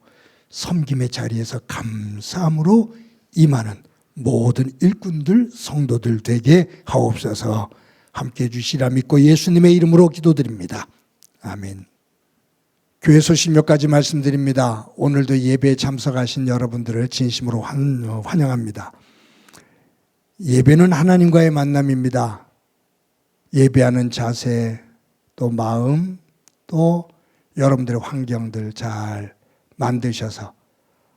섬김의 자리에서 감사함으로 임하는 모든 일꾼들, 성도들 되게 하옵소서. 함께해 주시라 믿고 예수님의 이름으로 기도드립니다. 아멘. 교회 소식 몇 가지 말씀드립니다. 오늘도 예배에 참석하신 여러분들을 진심으로 환영합니다. 예배는 하나님과의 만남입니다. 예배하는 자세, 또 마음, 또 여러분들의 환경들 잘 만드셔서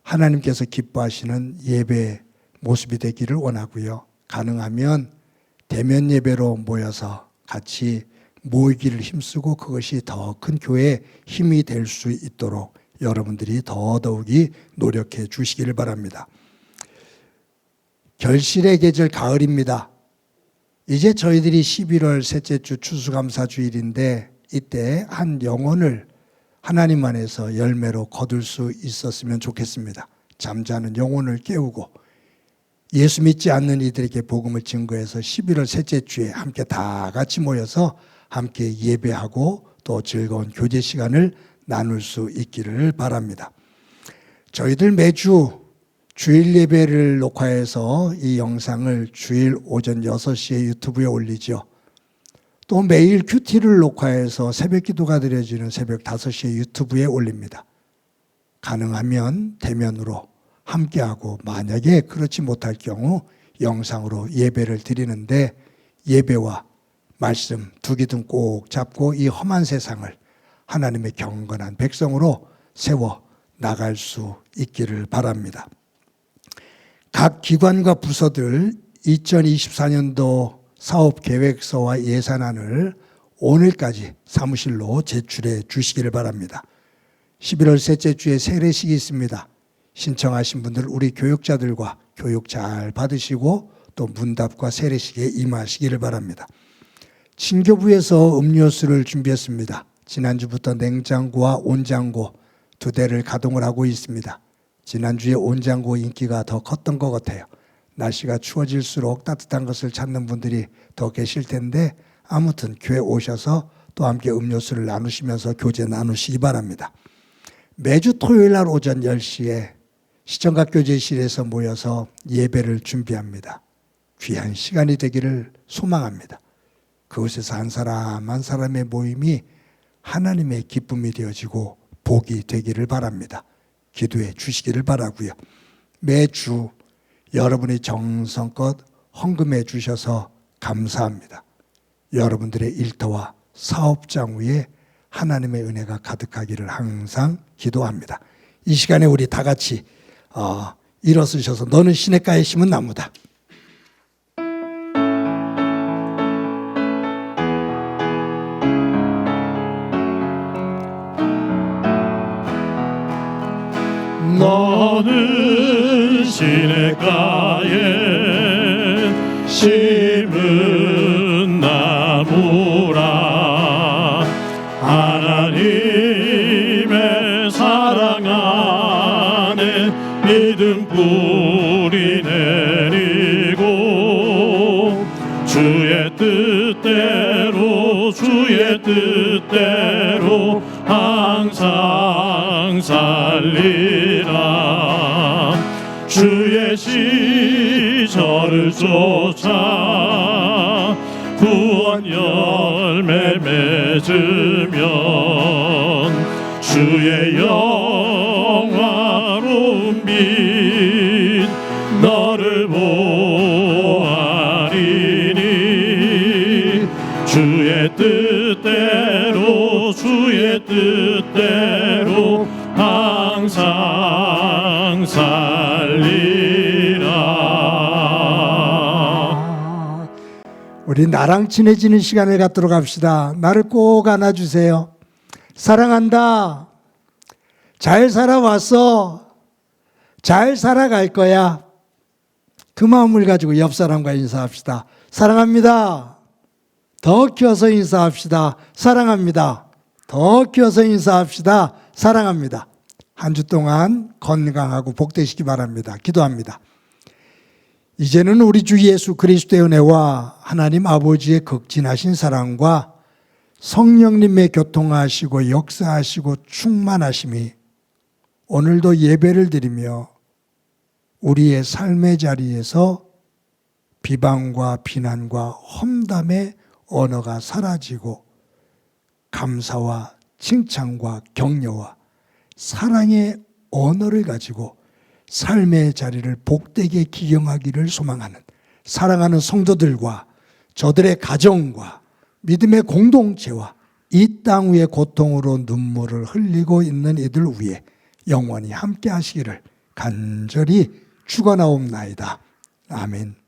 하나님께서 기뻐하시는 예배 모습이 되기를 원하고요. 가능하면 대면 예배로 모여서 같이 모이기를 힘쓰고 그것이 더 큰 교회의 힘이 될 수 있도록 여러분들이 더더욱이 노력해 주시기를 바랍니다. 결실의 계절 가을입니다. 이제 저희들이 11월 셋째 주 추수감사주일인데 이때 한 영혼을 하나님 안에서 열매로 거둘 수 있었으면 좋겠습니다. 잠자는 영혼을 깨우고 예수 믿지 않는 이들에게 복음을 증거해서 11월 셋째 주에 함께 다 같이 모여서 함께 예배하고 또 즐거운 교제 시간을 나눌 수 있기를 바랍니다. 저희들 매주 주일 예배를 녹화해서 이 영상을 주일 오전 6시에 유튜브에 올리죠. 또 매일 큐티를 녹화해서 새벽 기도가 드려지는 새벽 5시에 유튜브에 올립니다. 가능하면 대면으로 함께하고 만약에 그렇지 못할 경우 영상으로 예배를 드리는데 예배와 말씀 두 기둥 꼭 잡고 이 험한 세상을 하나님의 경건한 백성으로 세워 나갈 수 있기를 바랍니다. 각 기관과 부서들 2024년도 사업계획서와 예산안을 오늘까지 사무실로 제출해 주시기를 바랍니다. 11월 셋째 주에 세례식이 있습니다. 신청하신 분들 우리 교육자들과 교육 잘 받으시고 또 문답과 세례식에 임하시기를 바랍니다. 친교부에서 음료수를 준비했습니다. 지난주부터 냉장고와 온장고 2대를 가동을 하고 있습니다. 지난주에 온장고 인기가 더 컸던 것 같아요. 날씨가 추워질수록 따뜻한 것을 찾는 분들이 더 계실 텐데 아무튼 교회 오셔서 또 함께 음료수를 나누시면서 교제 나누시기 바랍니다. 매주 토요일 날 오전 10시에 시청각 교제실에서 모여서 예배를 준비합니다. 귀한 시간이 되기를 소망합니다. 그곳에서 한 사람 한 사람의 모임이 하나님의 기쁨이 되어지고 복이 되기를 바랍니다. 기도해 주시기를 바라고요. 매주 여러분이 정성껏 헌금해 주셔서 감사합니다. 여러분들의 일터와 사업장 위에 하나님의 은혜가 가득하기를 항상 기도합니다. 이 시간에 우리 다 같이 일어서셔서 너는 시냇가에 심은 나무다. 너는 시냇가에 심은 나무라 하나님의 사랑 안에 믿음 뿌리 내리고 주의 뜻대로 주의 뜻대로 항상 살리라. 주의 시절을 쫓아 구원 열매 맺으면 주의 영화로운 빛 너를 보아리니. 주의 뜻대로 항상 살리라. 우리 나랑 친해지는 시간을 갖도록 합시다. 나를 꼭 안아주세요. 사랑한다. 잘 살아왔어. 잘 살아갈 거야. 그 마음을 가지고 옆 사람과 인사합시다. 사랑합니다. 더 키워서 인사합시다. 사랑합니다. 더 키워서 인사합시다. 사랑합니다. 한 주 동안 건강하고 복되시기 바랍니다. 기도합니다. 이제는 우리 주 예수 그리스도의 은혜와 하나님 아버지의 극진하신 사랑과 성령님의 교통하시고 역사하시고 충만하심이 오늘도 예배를 드리며 우리의 삶의 자리에서 비방과 비난과 험담의 언어가 사라지고 감사와 칭찬과 격려와 사랑의 언어를 가지고 삶의 자리를 복되게 기경하기를 소망하는 사랑하는 성도들과 저들의 가정과 믿음의 공동체와 이 땅 위의 고통으로 눈물을 흘리고 있는 이들 위에 영원히 함께 하시기를 간절히 축원하옵나이다. 아멘.